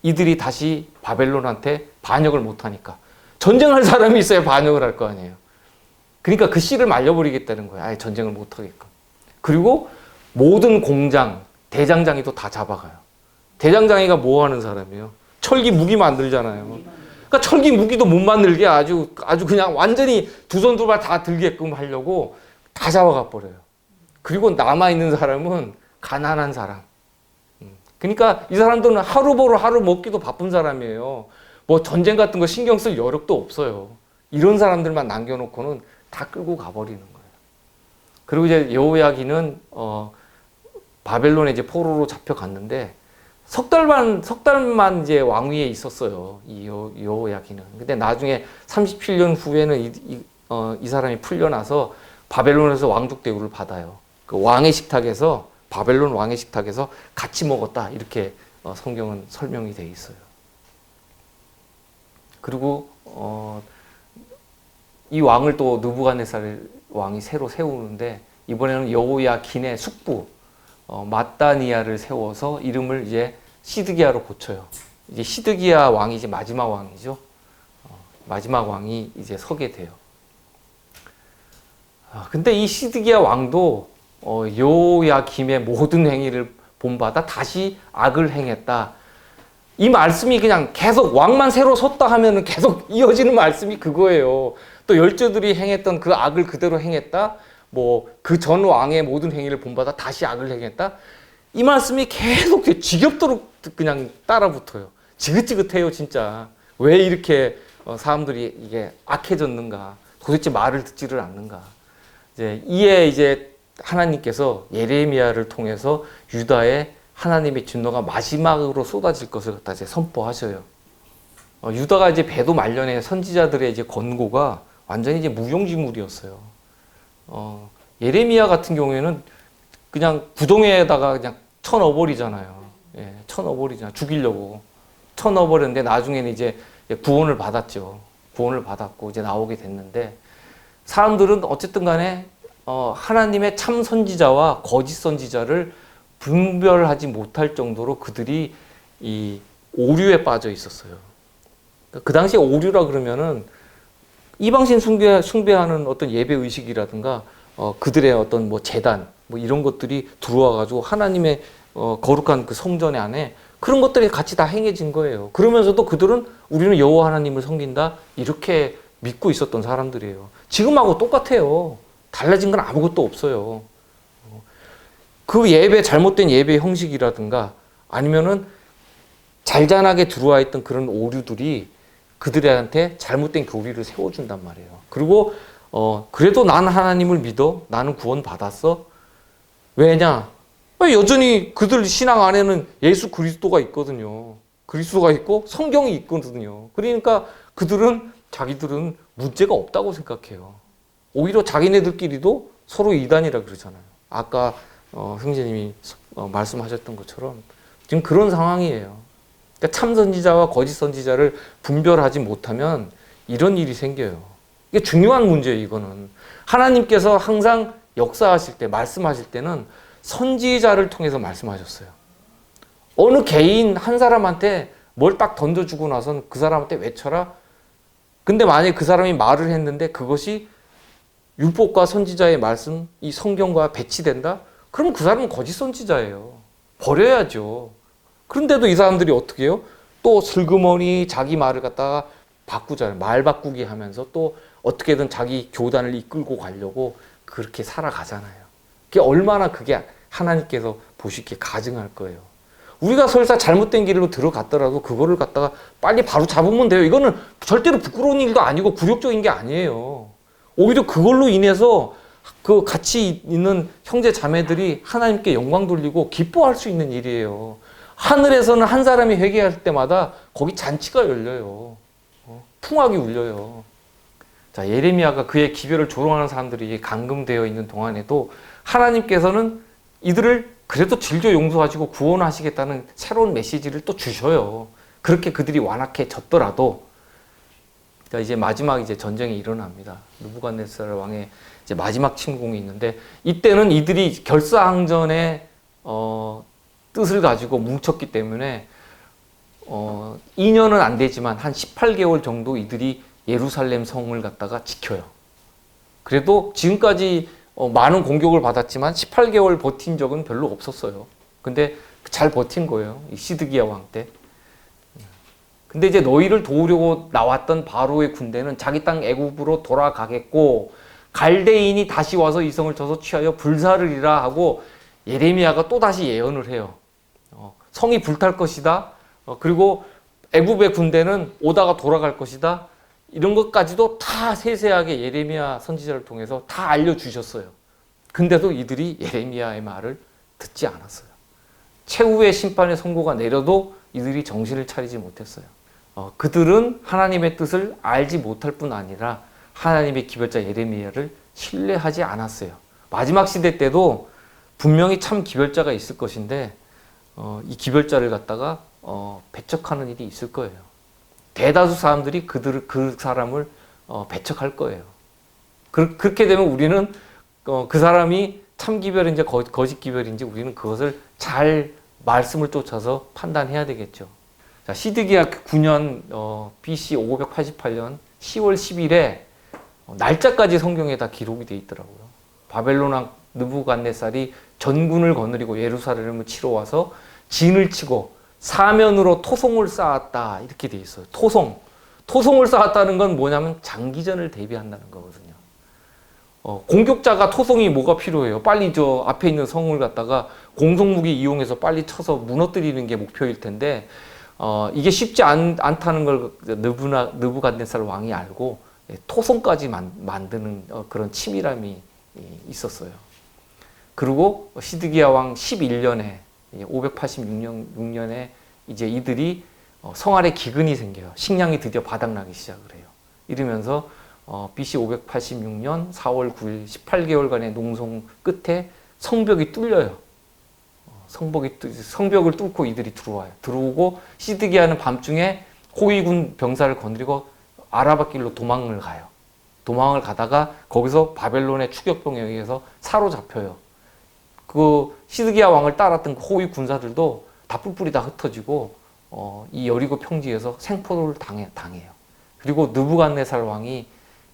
A: 이들이 다시 바벨론한테 반역을 못하니까. 전쟁할 사람이 있어야 반역을 할 거 아니에요. 그러니까 그 씨를 말려버리겠다는 거예요. 아예 전쟁을 못하게끔. 그리고 모든 공장, 대장장이도 다 잡아가요. 대장장이가 뭐 하는 사람이에요? 철기 무기 만들잖아요. 그러니까 철기 무기도 못 만들게 아주 그냥 완전히 두 손 두 발 다 들게끔 하려고 다 잡아가 버려요. 그리고 남아있는 사람은 가난한 사람. 그러니까 이 사람들은 하루 벌어 하루 먹기도 바쁜 사람이에요. 뭐 전쟁 같은 거 신경 쓸 여력도 없어요. 이런 사람들만 남겨놓고는 다 끌고 가버리는 거예요. 그리고 이제 여호야긴은 바벨론에 이제 포로로 잡혀갔는데 석 달만 이제 왕위에 있었어요. 이 여호야긴은. 근데 나중에 37년 후에는 이 사람이 풀려나서 바벨론에서 왕족 대우를 받아요. 그 왕의 식탁에서 바벨론 왕의 식탁에서 같이 먹었다 이렇게 성경은 설명이 되어 있어요. 그리고 이 왕을 또 느부갓네살 왕이 새로 세우는데 이번에는 여호야긴의 숙부 마따니아를 세워서 이름을 이제 시드기야로 고쳐요. 이제 시드기야 왕이 이제 마지막 왕이죠. 마지막 왕이 이제 서게 돼요. 근데 이 시드기야 왕도 여호야김의 모든 행위를 본받아 다시 악을 행했다. 이 말씀이 그냥 계속 왕만 새로 섰다 하면은 계속 이어지는 말씀이 그거예요. 또 열조들이 행했던 그 악을 그대로 행했다. 뭐 그 전 왕의 모든 행위를 본받아 다시 악을 행했다. 이 말씀이 계속 지겹도록 그냥 따라붙어요. 지긋지긋해요, 진짜. 왜 이렇게 사람들이 이게 악해졌는가? 도대체 말을 듣지를 않는가? 이제 하나님께서 예레미야를 통해서 유다의 하나님의 진노가 마지막으로 쏟아질 것을 갖다 이제 선포하셔요. 유다가 이제 배도 말년에 선지자들의 이제 권고가 완전히 이제 무용지물이었어요. 예레미야 같은 경우에는 그냥 구덩이에다가 그냥 쳐넣어버리잖아요. 예, 쳐넣어버리잖아요. 죽이려고. 쳐넣어버렸는데 나중에는 이제 구원을 받았죠. 구원을 받았고 이제 나오게 됐는데 사람들은 어쨌든 간에 하나님의 참 선지자와 거짓 선지자를 분별하지 못할 정도로 그들이 이 오류에 빠져 있었어요. 그 당시에 오류라 그러면은 이방신 숭배하는 어떤 예배 의식이라든가 그들의 어떤 뭐 제단 뭐 이런 것들이 들어와 가지고 하나님의 거룩한 그 성전 안에 그런 것들이 같이 다 행해진 거예요. 그러면서도 그들은 우리는 여호와 하나님을 섬긴다 이렇게 믿고 있었던 사람들이에요. 지금하고 똑같아요. 달라진 건 아무것도 없어요. 그 예배 잘못된 예배 형식이라든가 아니면은 잘잘하게 들어와 있던 그런 오류들이 그들한테 잘못된 교리를 세워준단 말이에요. 그리고 그래도 나는 하나님을 믿어. 나는 구원 받았어. 왜냐? 여전히 그들 신앙 안에는 예수 그리스도가 있거든요. 그리스도가 있고 성경이 있거든요. 그러니까 그들은 자기들은 문제가 없다고 생각해요. 오히려 자기네들끼리도 서로 이단이라 그러잖아요. 아까 형제님이 말씀하셨던 것처럼 지금 그런 상황이에요. 그러니까 참 선지자와 거짓 선지자를 분별하지 못하면 이런 일이 생겨요. 이게 중요한 문제예요. 이거는 하나님께서 항상 역사하실 때 말씀하실 때는 선지자를 통해서 말씀하셨어요. 어느 개인 한 사람한테 뭘 딱 던져주고 나선 그 사람한테 외쳐라. 근데 만약에 그 사람이 말을 했는데 그것이 율법과 선지자의 말씀, 이 성경과 배치된다? 그럼 그 사람은 거짓 선지자예요. 버려야죠. 그런데도 이 사람들이 어떻게 해요? 또 슬그머니 자기 말을 갖다가 바꾸잖아요. 말 바꾸기 하면서 또 어떻게든 자기 교단을 이끌고 가려고 그렇게 살아가잖아요. 그게 얼마나 그게 하나님께서 보시기에 가증할 거예요. 우리가 설사 잘못된 길로 들어갔더라도 그거를 갖다가 빨리 바로 잡으면 돼요. 이거는 절대로 부끄러운 일도 아니고 굴욕적인 게 아니에요. 오히려 그걸로 인해서 그 같이 있는 형제 자매들이 하나님께 영광 돌리고 기뻐할 수 있는 일이에요. 하늘에서는 한 사람이 회개할 때마다 거기 잔치가 열려요. 풍악이 울려요. 자, 예레미야가 그의 기별을 조롱하는 사람들이 감금되어 있는 동안에도 하나님께서는 이들을 그래도 질조 용서하시고 구원하시겠다는 새로운 메시지를 또 주셔요. 그렇게 그들이 완악해졌더라도 이제 마지막 이제 전쟁이 일어납니다. 느부갓네살 왕의 이제 마지막 침공이 있는데 이때는 이들이 결사항전의 뜻을 가지고 뭉쳤기 때문에 2년은 안 되지만 한 18개월 정도 이들이 예루살렘 성을 갖다가 지켜요. 그래도 지금까지 많은 공격을 받았지만 18개월 버틴 적은 별로 없었어요. 근데 잘 버틴 거예요. 이 시드기야 왕 때. 근데 이제 너희를 도우려고 나왔던 바로의 군대는 자기 땅 애굽으로 돌아가겠고 갈대인이 다시 와서 이 성을 쳐서 취하여 불사르리라 하고 예레미야가 또 다시 예언을 해요. 성이 불탈 것이다. 그리고 애굽의 군대는 오다가 돌아갈 것이다. 이런 것까지도 다 세세하게 예레미야 선지자를 통해서 다 알려주셨어요. 근데도 이들이 예레미야의 말을 듣지 않았어요. 최후의 심판의 선고가 내려도 이들이 정신을 차리지 못했어요. 그들은 하나님의 뜻을 알지 못할 뿐 아니라 하나님의 기별자 예레미야를 신뢰하지 않았어요. 마지막 시대 때도 분명히 참 기별자가 있을 것인데 이 기별자를 갖다가 배척하는 일이 있을 거예요. 대다수 사람들이 그 사람을 배척할 거예요. 그렇게 되면 우리는 그 사람이 참 기별인지 거짓 기별인지 우리는 그것을 잘 말씀을 쫓아서 판단해야 되겠죠. 자, 시드기야 9년 BC 588년 10월 10일에 날짜까지 성경에 다 기록이 되어 있더라고요. 바벨론 왕 느부갓네살이 전군을 거느리고 예루살렘을 치러 와서 진을 치고 사면으로 토송을 쌓았다 이렇게 돼 있어요. 토송을 쌓았다는 건 뭐냐면 장기전을 대비한다는 거거든요. 공격자가 토송이 뭐가 필요해요? 빨리 저 앞에 있는 성을 갖다가 공성무기 이용해서 빨리 쳐서 무너뜨리는 게 목표일 텐데 이게 쉽지 않다는 걸 느부갓네살 왕이 알고 토송까지 만드는 그런 치밀함이 있었어요. 그리고 시드기야 왕 11년에 586년에 이제 이들이 성안에 기근이 생겨요. 식량이 드디어 바닥나기 시작을 해요. 이러면서 BC 586년 4월 9일 18개월간의 농성 끝에 성벽이 뚫려요. 성벽을 뚫고 이들이 들어와요. 들어오고 시드기야는 밤중에 호위군 병사를 거느리고 아라바 길로 도망을 가요. 도망을 가다가 거기서 바벨론의 추격병에 의해서 사로잡혀요. 그 시드기야 왕을 따랐던 그 호위 군사들도 다 뿔뿔이 다 흩어지고 이 여리고 평지에서 생포를 당해요. 그리고 느부갓네살 왕이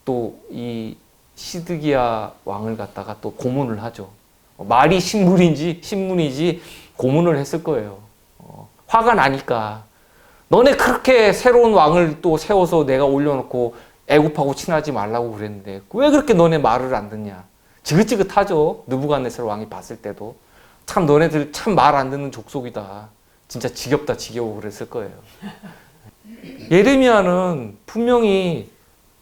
A: 또 이 시드기야 왕을 갖다가 또 고문을 하죠. 말이 신문이지 고문을 했을 거예요. 화가 나니까 너네 그렇게 새로운 왕을 또 세워서 내가 올려놓고 애굽하고 친하지 말라고 그랬는데 왜 그렇게 너네 말을 안 듣냐. 지긋지긋하죠. 느부갓네살 왕이 봤을 때도 참 너네들 참 말 안 듣는 족속이다. 진짜 지겹다 지겨워 그랬을 거예요. 예레미야는 분명히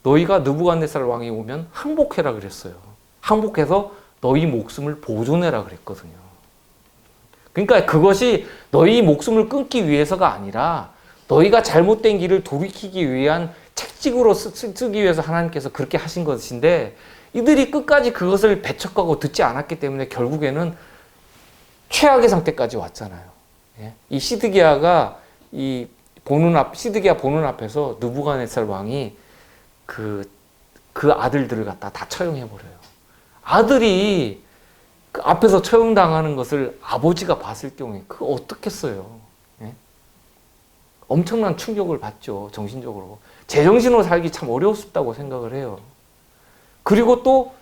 A: 너희가 느부갓네살 왕이 오면 항복해라 그랬어요. 항복해서 너희 목숨을 보존해라 그랬거든요. 그러니까 그것이 너희 목숨을 끊기 위해서가 아니라 너희가 잘못된 길을 돌이키기 위한 책찍으로 쓰기 위해서 하나님께서 그렇게 하신 것인데 이들이 끝까지 그것을 배척하고 듣지 않았기 때문에 결국에는 최악의 상태까지 왔잖아요. 예? 이 시드기야가 시드기야 보는 앞에서 느부갓네살 왕이 그 아들들을 갖다 다 처형해버려요. 아들이 그 앞에서 처형당하는 것을 아버지가 봤을 경우에 그거 어떻겠어요? 예? 엄청난 충격을 받죠. 정신적으로. 제정신으로 살기 참 어려웠다고 생각을 해요. 그리고 또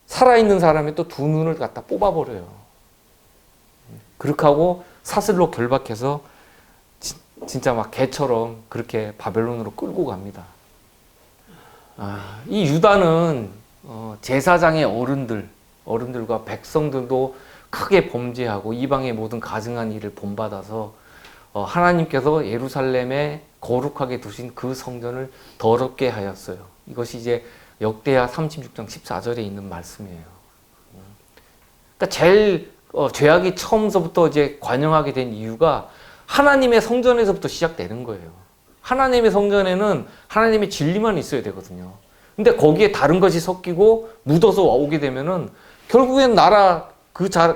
A: 살아있는 사람이 또 두 눈을 갖다 뽑아버려요. 그렇게 하고 사슬로 결박해서 진짜 막 개처럼 그렇게 바벨론으로 끌고 갑니다. 이 유다는 제사장의 어른들과 백성들도 크게 범죄하고 이방의 모든 가증한 일을 본받아서 하나님께서 예루살렘에 거룩하게 두신 그 성전을 더럽게 하였어요. 이것이 이제 역대하 36장 14절에 있는 말씀이에요. 그러니까 제일 죄악이 처음서부터 이제 관영하게 된 이유가 하나님의 성전에서부터 시작되는 거예요. 하나님의 성전에는 하나님의 진리만 있어야 되거든요. 근데 거기에 다른 것이 섞이고 묻어서 오게 되면은 결국엔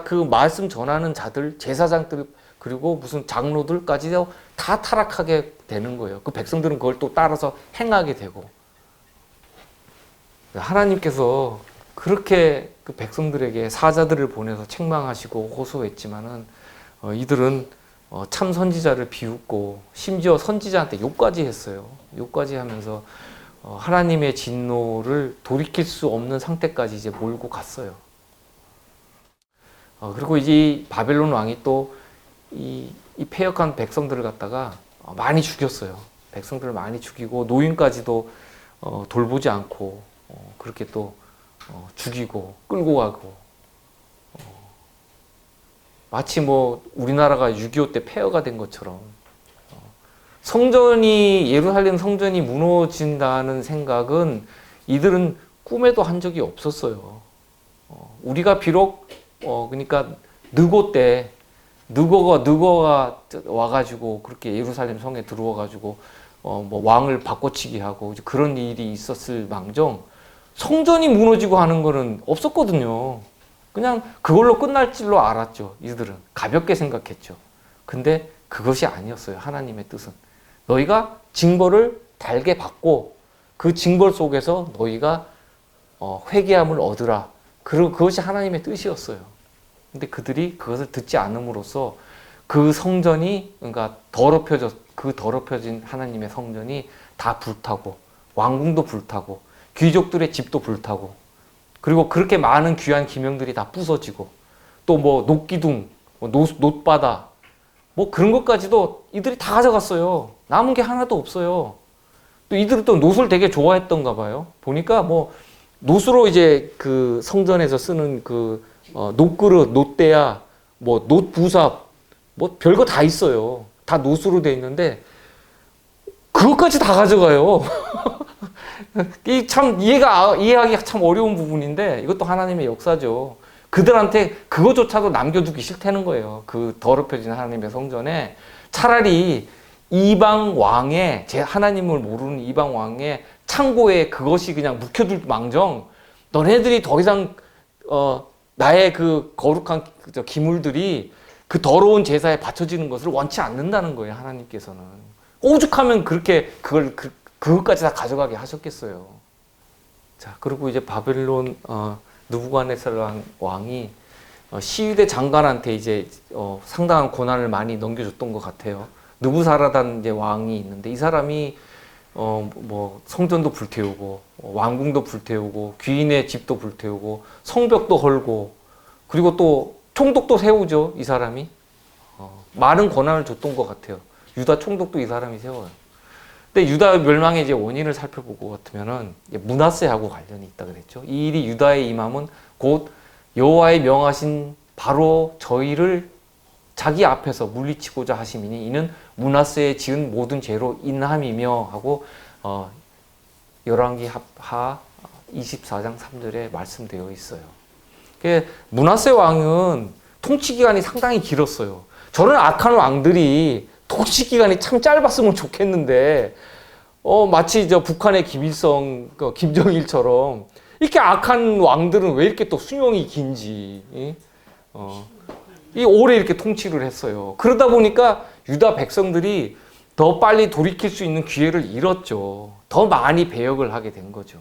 A: 그 말씀 전하는 자들, 제사장들, 그리고 무슨 장로들까지 다 타락하게 되는 거예요. 그 백성들은 그걸 또 따라서 행하게 되고. 하나님께서 그렇게 그 백성들에게 사자들을 보내서 책망하시고 호소했지만은 이들은 참 선지자를 비웃고 심지어 선지자한테 욕까지 했어요. 욕까지 하면서 하나님의 진노를 돌이킬 수 없는 상태까지 이제 몰고 갔어요. 그리고 이제 바벨론 왕이 또 이 패역한 백성들을 갖다가 많이 죽였어요. 백성들을 많이 죽이고 노인까지도 돌보지 않고 그렇게 또 죽이고 끌고 가고 마치 뭐 우리나라가 6.25 때 폐허가 된 것처럼 예루살렘 성전이 무너진다는 생각은 이들은 꿈에도 한 적이 없었어요. 우리가 비록 그러니까 느고가 와가지고 그렇게 예루살렘 성에 들어와가지고 뭐 왕을 바꿔치기 하고 그런 일이 있었을 망정 성전이 무너지고 하는 거는 없었거든요. 그냥 그걸로 끝날 줄로 알았죠. 이들은 가볍게 생각했죠. 근데 그것이 아니었어요. 하나님의 뜻은 너희가 징벌을 달게 받고 그 징벌 속에서 너희가 회개함을 얻으라. 그것이 하나님의 뜻이었어요. 근데 그들이 그것을 듣지 않음으로써 그 성전이 그러니까 더럽혀진 하나님의 성전이 다 불타고 왕궁도 불타고 귀족들의 집도 불타고 그리고 그렇게 많은 귀한 기명들이 다 부서지고 또 뭐 녹기둥, 놋바다 뭐 그런 것까지도 이들이 다 가져갔어요. 남은 게 하나도 없어요. 또 이들은 또 놋을 되게 좋아했던가 봐요. 보니까 뭐 놋으로 이제 그 성전에서 쓰는 그 놋그릇, 놋대야, 뭐 놋부삽, 뭐 별거 다 있어요. 다 놋으로 돼 있는데 그것까지 다 가져가요. 이 참 이해하기가 참 어려운 부분인데 이것도 하나님의 역사죠. 그들한테 그거조차도 남겨두기 싫다는 거예요. 그 더럽혀진 하나님의 성전에 차라리 이방 왕의 하나님을 모르는 이방 왕의 창고에 그것이 그냥 묵혀둘 망정 너네들이 더 이상 나의 그 거룩한 기물들이 그 더러운 제사에 바쳐지는 것을 원치 않는다는 거예요. 하나님께서는 오죽하면 그렇게 그것까지 다 가져가게 하셨겠어요. 자, 그리고 이제 바벨론 느부갓네살 왕이 시위대 장관한테 이제 상당한 고난을 많이 넘겨줬던 것 같아요. 느부사라단 이제 왕이 있는데 이 사람이 뭐 성전도 불태우고 왕궁도 불태우고 귀인의 집도 불태우고 성벽도 헐고 그리고 또 총독도 세우죠. 이 사람이 많은 권한을 줬던 것 같아요. 유다 총독도 이 사람이 세워요. 근데 유다 멸망의 이제 원인을 살펴보고 같으면은 므낫세하고 관련이 있다 그랬죠. 이 일이 유다에 임함은 곧 여호와의 명하신 바로 저희를 자기 앞에서 물리치고자 하심이니 이는 므낫세에 지은 모든 죄로 인함이며 하고 열왕기 하 24장 3절에 말씀되어 있어요. 므낫세 왕은 통치 기간이 상당히 길었어요. 저는 악한 왕들이 통치 기간이 참 짧았으면 좋겠는데 마치 저 북한의 김일성, 김정일처럼 이렇게 악한 왕들은 왜 이렇게 또 수명이 긴지 이 오래 이렇게 통치를 했어요. 그러다 보니까 유다 백성들이 더 빨리 돌이킬 수 있는 기회를 잃었죠. 더 많이 배역을 하게 된 거죠.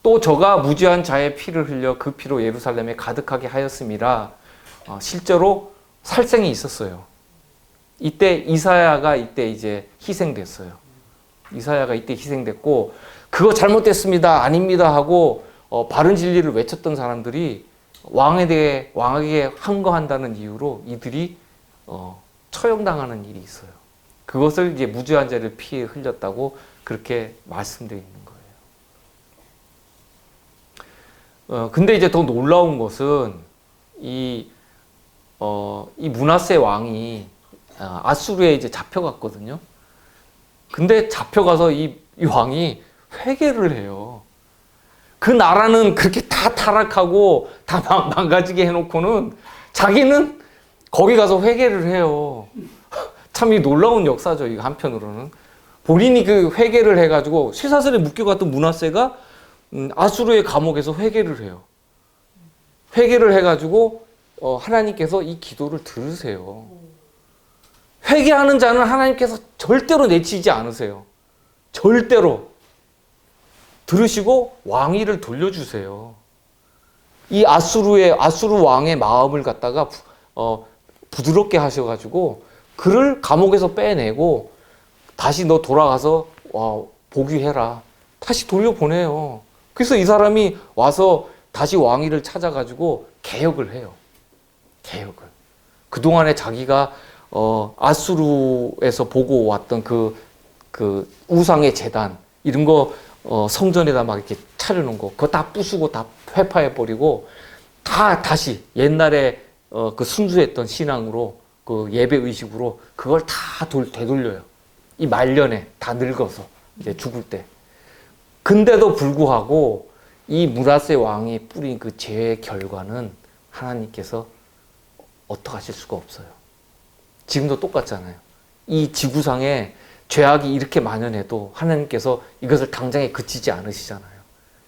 A: 또 저가 무죄한 자의 피를 흘려 그 피로 예루살렘에 가득하게 하였음이라. 실제로 살생이 있었어요. 이때 이사야가 이때 이제 희생됐어요. 이사야가 이때 희생됐고 그거 잘못됐습니다. 아닙니다 하고 바른 진리를 외쳤던 사람들이 왕에게 항거한다는 이유로 이들이 처형당하는 일이 있어요. 그것을 이제 무죄한 자를 피해 흘렸다고 그렇게 말씀되어 있는 거예요. 근데 이제 더 놀라운 것은 이 므낫세 왕이 아수르에 이제 잡혀갔거든요. 근데 잡혀가서 이 왕이 회개를 해요. 그 나라는 그렇게 다 타락하고 다 망가지게 해놓고는 자기는 거기 가서 회개를 해요. 참 이 놀라운 역사죠. 이거 한편으로는 본인이 그 회개를 해가지고 쇠사슬에 묶여갔던 므낫세가 아수르의 감옥에서 회개를 해요. 회개를 해가지고 하나님께서 이 기도를 들으세요. 회개하는 자는 하나님께서 절대로 내치지 않으세요. 절대로 들으시고 왕위를 돌려주세요. 이 아수르 왕의 마음을 갖다가 부드럽게 하셔가지고 그를 감옥에서 빼내고 다시 너 돌아가서 복위해라. 다시 돌려보내요. 그래서 이 사람이 와서 다시 왕위를 찾아가지고 개혁을 해요. 개혁을. 그동안에 자기가 아수르에서 보고 왔던 그 우상의 제단 이런 거 성전에다 막 이렇게 차려놓은 거 그거 다 부수고 다 회파해버리고 다시 옛날에 그 순수했던 신앙으로 그 예배 의식으로 그걸 다 되돌려요. 이 말년에 다 늙어서 이제 죽을 때. 근데도 불구하고 이 므낫세 왕이 뿌린 그 죄의 결과는 하나님께서 어떡하실 수가 없어요. 지금도 똑같잖아요. 이 지구상에 죄악이 이렇게 만연해도 하나님께서 이것을 당장에 그치지 않으시잖아요.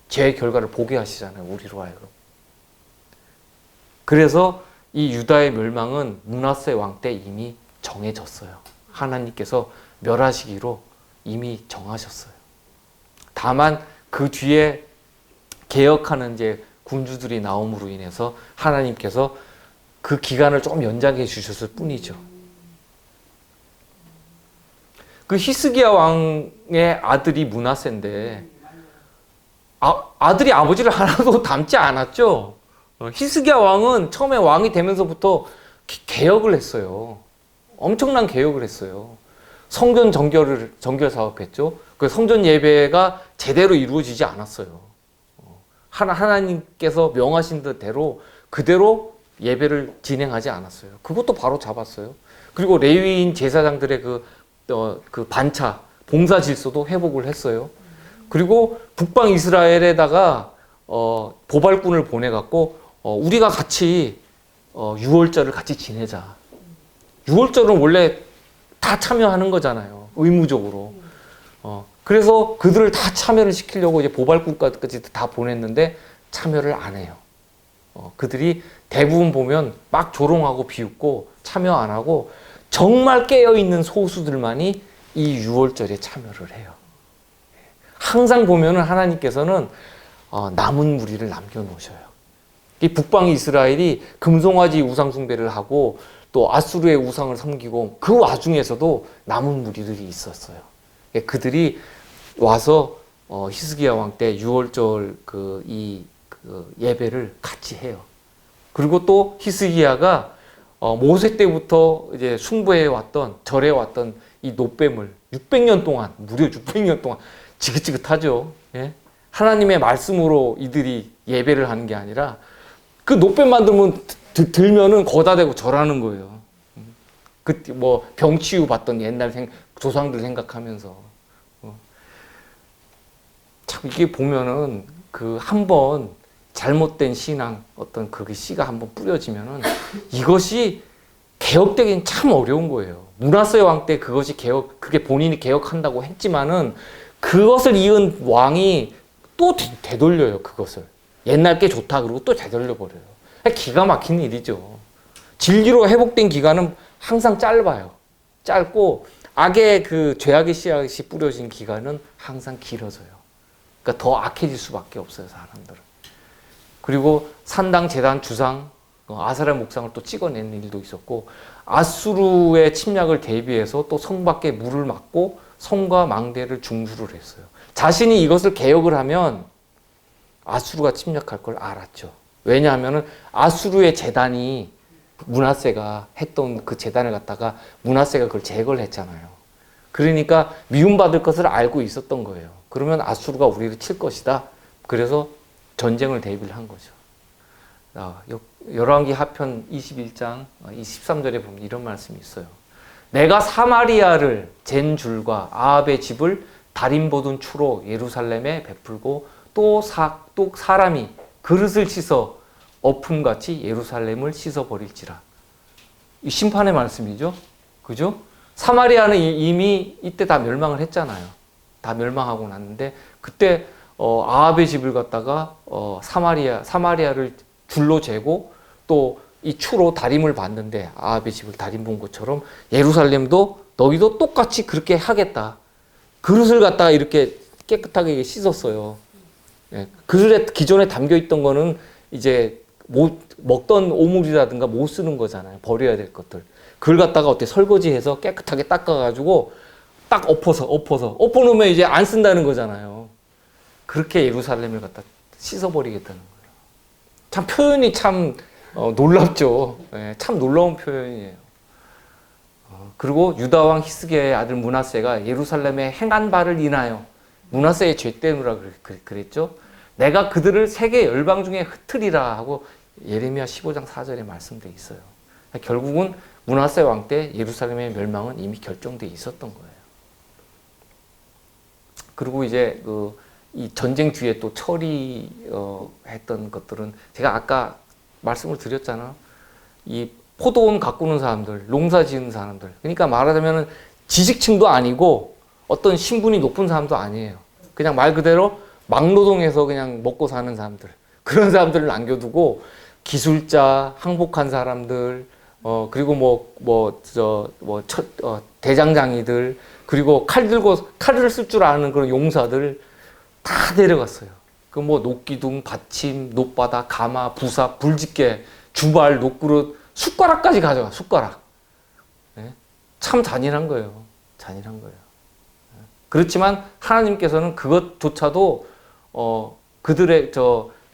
A: 죄의 결과를 보게 하시잖아요. 우리로 하여금. 그래서 이 유다의 멸망은 므낫세 왕 때 이미 정해졌어요. 하나님께서 멸하시기로 이미 정하셨어요. 다만 그 뒤에 개혁하는 이제 군주들이 나옴으로 인해서 하나님께서 그 기간을 조금 연장해 주셨을 뿐이죠. 그 히스기야 왕의 아들이 므낫세인데 아들이 아버지를 하나도 닮지 않았죠. 히스기야 왕은 처음에 왕이 되면서부터 개혁을 했어요. 엄청난 개혁을 했어요. 성전 정결 사업했죠. 그 성전 예배가 제대로 이루어지지 않았어요. 하나님께서 명하신 대로 그대로 예배를 진행하지 않았어요. 그것도 바로 잡았어요. 그리고 레위인 제사장들의 그 반차, 봉사 질서도 회복을 했어요. 그리고 북방 이스라엘에다가 보발꾼을 보내갖고 우리가 같이 유월절을 같이 지내자. 유월절은 원래 다 참여하는 거잖아요. 의무적으로. 그래서 그들을 다 참여를 시키려고 이제 보발꾼까지 다 보냈는데 참여를 안 해요. 그들이 대부분 보면 막 조롱하고 비웃고 참여 안 하고 정말 깨어있는 소수들만이 이 유월절에 참여를 해요. 항상 보면은 하나님께서는 남은 무리를 남겨놓으셔요. 이 북방 이스라엘이 금송아지 우상숭배를 하고 또 아수르의 우상을 섬기고 그 와중에서도 남은 무리들이 있었어요. 그들이 와서 히스기야 왕 때 유월절 그 예배를 같이 해요. 그리고 또 히스기야가 모세 때부터 이제 숭배해 왔던 절해 왔던 이 놋뱀을 600년 동안 무려 600년 동안 지긋지긋하죠. 예? 하나님의 말씀으로 이들이 예배를 하는 게 아니라 그 놋뱀만 들면은 거다 대고 절하는 거예요. 그때 뭐 병치유 받던 옛날 조상들 생각하면서 참 이게 보면은 그 한번 잘못된 신앙 어떤 그 씨가 한번 뿌려지면은 이것이 개혁되기는 참 어려운 거예요. 문하세 왕 때 그것이 그게 본인이 개혁한다고 했지만은 그것을 이은 왕이 또 되돌려요, 그것을. 옛날 게 좋다 그러고 또 되돌려 버려요. 기가 막힌 일이죠. 진리로 회복된 기간은 항상 짧아요. 짧고 악의 그 죄악의 씨앗이 뿌려진 기간은 항상 길어져요. 그러니까 더 악해질 수밖에 없어요, 사람들은. 그리고 산당, 제단, 주상, 아사랴 목상을 또 찍어내는 일도 있었고, 아수르의 침략을 대비해서 또 성 밖에 물을 막고 성과 망대를 중수를 했어요. 자신이 이것을 개혁을 하면 아수르가 침략할 걸 알았죠. 왜냐하면 아수르의 제단이 므낫세가 했던 그 제단을 갖다가 므낫세가 그걸 제거를 했잖아요. 그러니까 미움받을 것을 알고 있었던 거예요. 그러면 아수르가 우리를 칠 것이다. 그래서 전쟁을 대비를 한 거죠. 열왕기 하편 21장 23절에 보면 이런 말씀이 있어요. 내가 사마리아를 잰 줄과 아합의 집을 달인 보던 추로 예루살렘에 베풀고 또 사람이 그릇을 씻어 어품같이 예루살렘을 씻어버릴지라. 이 심판의 말씀이죠. 그죠? 사마리아는 이미 이때 다 멸망을 했잖아요. 다 멸망하고 났는데 그때 아합의 집을 갖다가 사마리아를 줄로 재고 또 이 추로 다림을 받는데 아합의 집을 다림 본 것처럼 예루살렘도 너희도 똑같이 그렇게 하겠다. 그릇을 갖다가 이렇게 깨끗하게 씻었어요. 예, 그릇에 기존에 담겨 있던 거는 이제 먹던 오물이라든가 못 쓰는 거잖아요. 버려야 될 것들. 그걸 갖다가 어떻게 설거지해서 깨끗하게 닦아가지고 딱 엎어놓으면 이제 안 쓴다는 거잖아요. 그렇게 예루살렘을 갖다 씻어버리겠다는 거예요. 참 표현이 참 놀랍죠. 예, 참 놀라운 표현이에요. 그리고 유다왕 히스기야의 아들 므낫세가 예루살렘에 행한 바를 인하여 므낫세의 죄 때문이라 그랬죠. 내가 그들을 세계 열방 중에 흩으리라 하고 예레미야 15장 4절에 말씀되어 있어요. 결국은 므낫세 왕 때 예루살렘의 멸망은 이미 결정되어 있었던 거예요. 그리고 이제 이 전쟁 뒤에 또 처리했던 것들은 제가 아까 말씀을 드렸잖아요. 이 포도원 가꾸는 사람들, 농사 지은 사람들. 그러니까 말하자면 지식층도 아니고 어떤 신분이 높은 사람도 아니에요. 그냥 말 그대로 막노동해서 그냥 먹고 사는 사람들. 그런 사람들을 남겨두고 기술자, 항복한 사람들, 그리고 대장장이들, 그리고 칼을 쓸 줄 아는 그런 용사들 다 데려갔어요. 그 녹기둥, 받침, 높바다, 가마, 부사, 불집게, 주발, 녹그릇, 숟가락까지 가져가, 숟가락. 네? 참 잔인한 거예요. 잔인한 거예요. 그렇지만 하나님께서는 그것조차도 그들의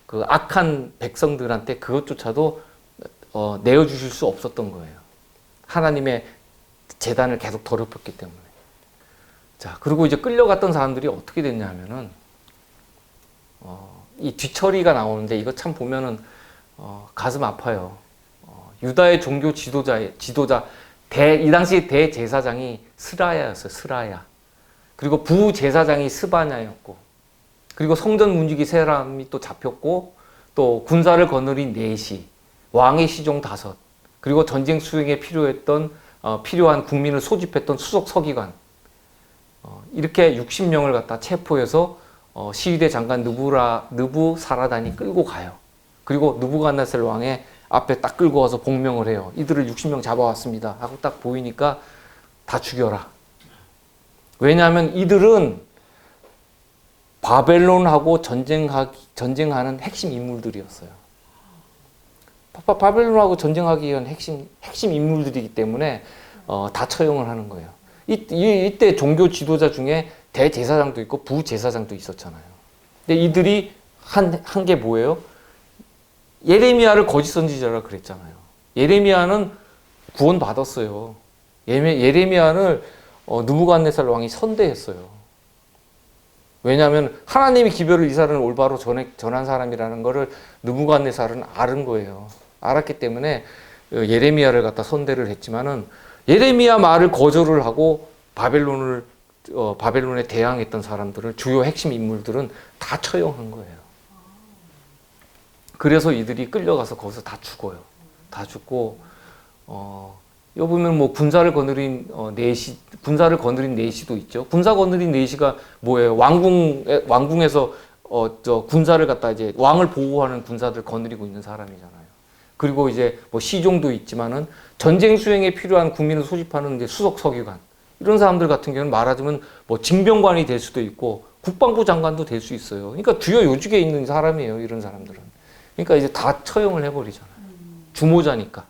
A: 그 악한 백성들한테 그것조차도 내어주실 수 없었던 거예요. 하나님의 재단을 계속 더럽혔기 때문에. 자, 그리고 이제 끌려갔던 사람들이 어떻게 됐냐 하면은 이 뒤처리가 나오는데 이거 참 보면은 가슴 아파요. 유다의 종교 지도자 이 당시 대제사장이 스라야였어요. 스라야. 그리고 부제사장이 스바냐였고, 그리고 성전 문지기 세 사람이 또 잡혔고, 또 군사를 거느린 넷이, 왕의 시종 5, 그리고 전쟁 수행에 필요한 국민을 소집했던 수석 서기관, 이렇게 60명을 갖다 체포해서 시위대 장관 느부사라단이 끌고 가요. 그리고 느부갓네살 왕의 앞에 딱 끌고 와서 복명을 해요. 이들을 60명 잡아왔습니다 하고 딱 보이니까 다 죽여라. 왜냐하면 이들은 바벨론하고 전쟁하는 핵심 인물들이었어요. 바벨론하고 전쟁하기 위한 핵심 인물들이기 때문에 다 처형을 하는 거예요. 이때 종교 지도자 중에 대제사장도 있고 부제사장도 있었잖아요. 근데 이들이 한 게 뭐예요? 예레미야를 거짓 선지자라 그랬잖아요. 예레미야는 구원받았어요. 예레미야를 느부갓네살 왕이 선대했어요. 왜냐하면 하나님이 기별을 이스라엘을 올바로 전한 사람이라는 것을 느부갓네살은 알은 거예요. 알았기 때문에 예레미야를 갖다 선대를 했지만은 예레미야 말을 거절을 하고 바벨론에 대항했던 사람들을 주요 핵심 인물들은 다 처형한 거예요. 그래서 이들이 끌려가서 거기서 다 죽어요. 다 죽고 여기 보면 뭐 군사를 거느린 내시도 있죠. 군사 거느린 내시가 뭐예요? 왕궁에서 저 군사를 갖다 이제 왕을 보호하는 군사들 거느리고 있는 사람이잖아요. 그리고 이제 뭐 시종도 있지만은 전쟁 수행에 필요한 국민을 소집하는 이제 수석 서기관 이런 사람들 같은 경우는 말하자면 뭐 징병관이 될 수도 있고 국방부 장관도 될 수 있어요. 그러니까 주요 요직에 있는 사람이에요. 이런 사람들은. 그러니까 이제 다 처형을 해버리잖아요. 주모자니까.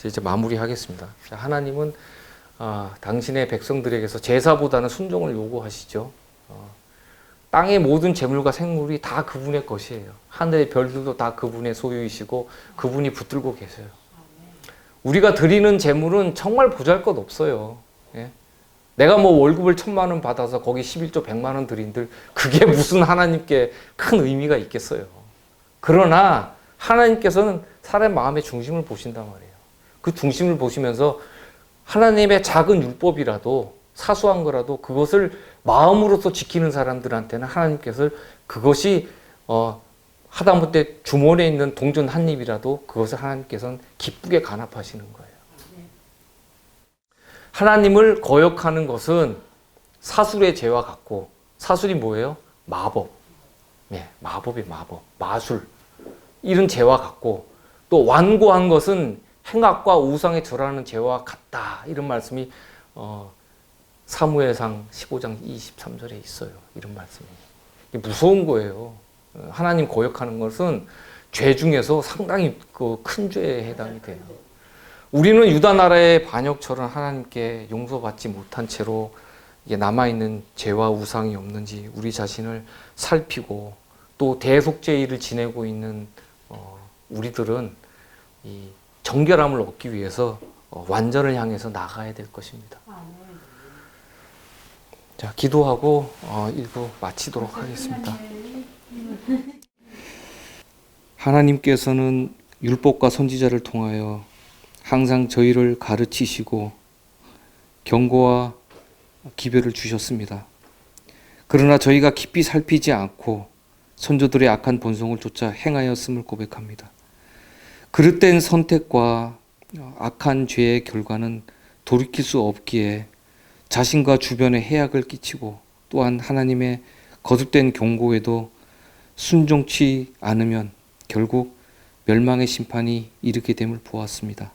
A: 이제 마무리하겠습니다. 하나님은 당신의 백성들에게서 제사보다는 순종을 요구하시죠. 땅의 모든 재물과 생물이 다 그분의 것이에요. 하늘의 별들도 다 그분의 소유이시고 그분이 붙들고 계세요. 우리가 드리는 재물은 정말 보잘것없어요. 예? 내가 뭐 월급을 1,000만 원 받아서 거기 11조 100만 원 드린들 그게 무슨 하나님께 큰 의미가 있겠어요. 그러나 하나님께서는 사람의 마음의 중심을 보신단 말이에요. 그 중심을 보시면서 하나님의 작은 율법이라도 사소한 거라도 그것을 마음으로서 지키는 사람들한테는 하나님께서 그것이 하다못해 주머니에 있는 동전 한 입이라도 그것을 하나님께서는 기쁘게 간합하시는 거예요. 하나님을 거역하는 것은 사술의 죄와 같고 사술이 뭐예요? 마법. 네, 마법이 마법, 마술 이런 죄와 같고 또 완고한 것은 행악과 우상에 절하는 죄와 같다. 이런 말씀이 사무엘상 15장 23절에 있어요. 이런 말씀이. 무서운 거예요. 하나님 거역하는 것은 죄 중에서 상당히 큰 죄에 해당이 돼요. 우리는 유다 나라의 반역처럼 하나님께 용서받지 못한 채로 남아있는 죄와 우상이 없는지 우리 자신을 살피고 또 대속죄일을 지내고 있는 우리들은 이 정결함을 얻기 위해서 완전을 향해서 나가야 될 것입니다. 자, 기도하고 일부 마치도록 하겠습니다. 하나님께서는 율법과 선지자를 통하여 항상 저희를 가르치시고 경고와 기별을 주셨습니다. 그러나 저희가 깊이 살피지 않고 선조들의 악한 본성을 쫓아 행하였음을 고백합니다. 그릇된 선택과 악한 죄의 결과는 돌이킬 수 없기에 자신과 주변에 해악을 끼치고 또한 하나님의 거듭된 경고에도 순종치 않으면 결국 멸망의 심판이 이르게 됨을 보았습니다.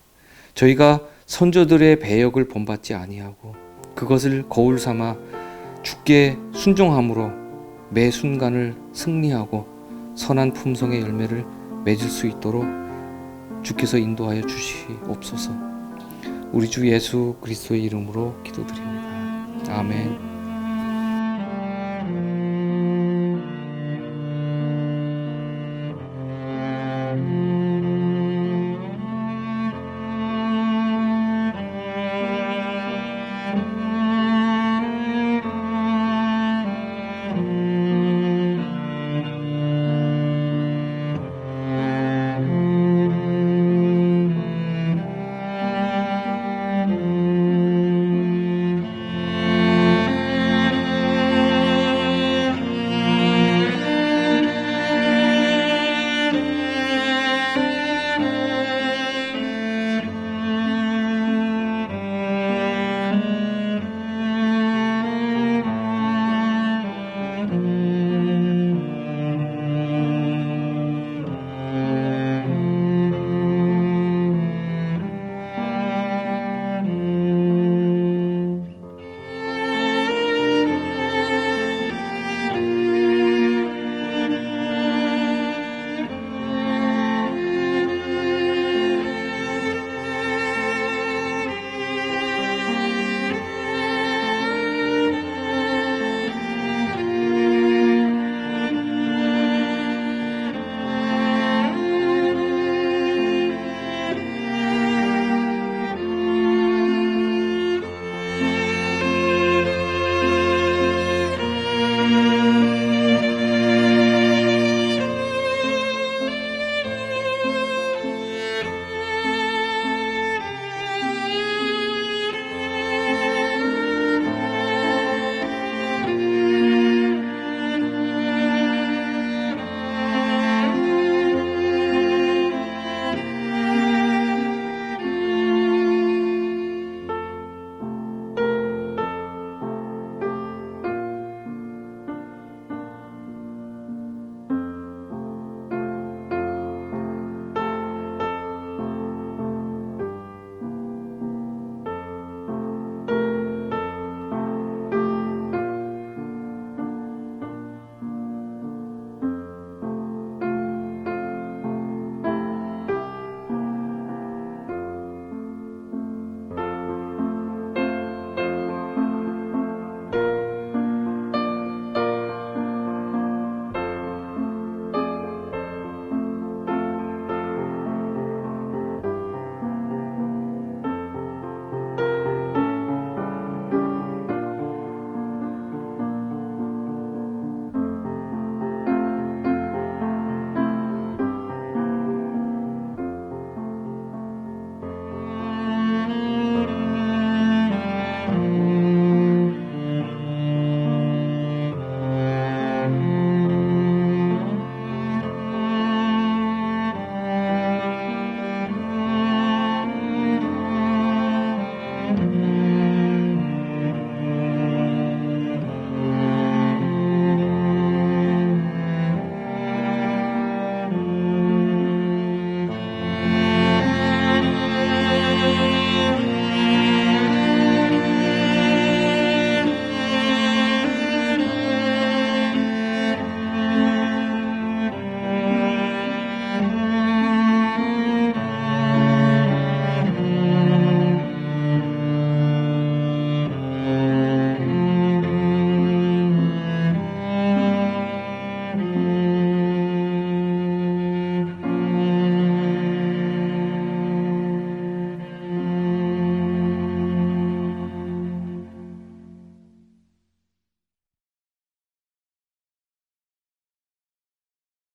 A: 저희가 선조들의 배역을 본받지 아니하고 그것을 거울 삼아 주께 순종함으로 매 순간을 승리하고 선한 품성의 열매를 맺을 수 있도록 주께서 인도하여 주시옵소서. 우리 주 예수 그리스도의 이름으로 기도드립니다. 아멘.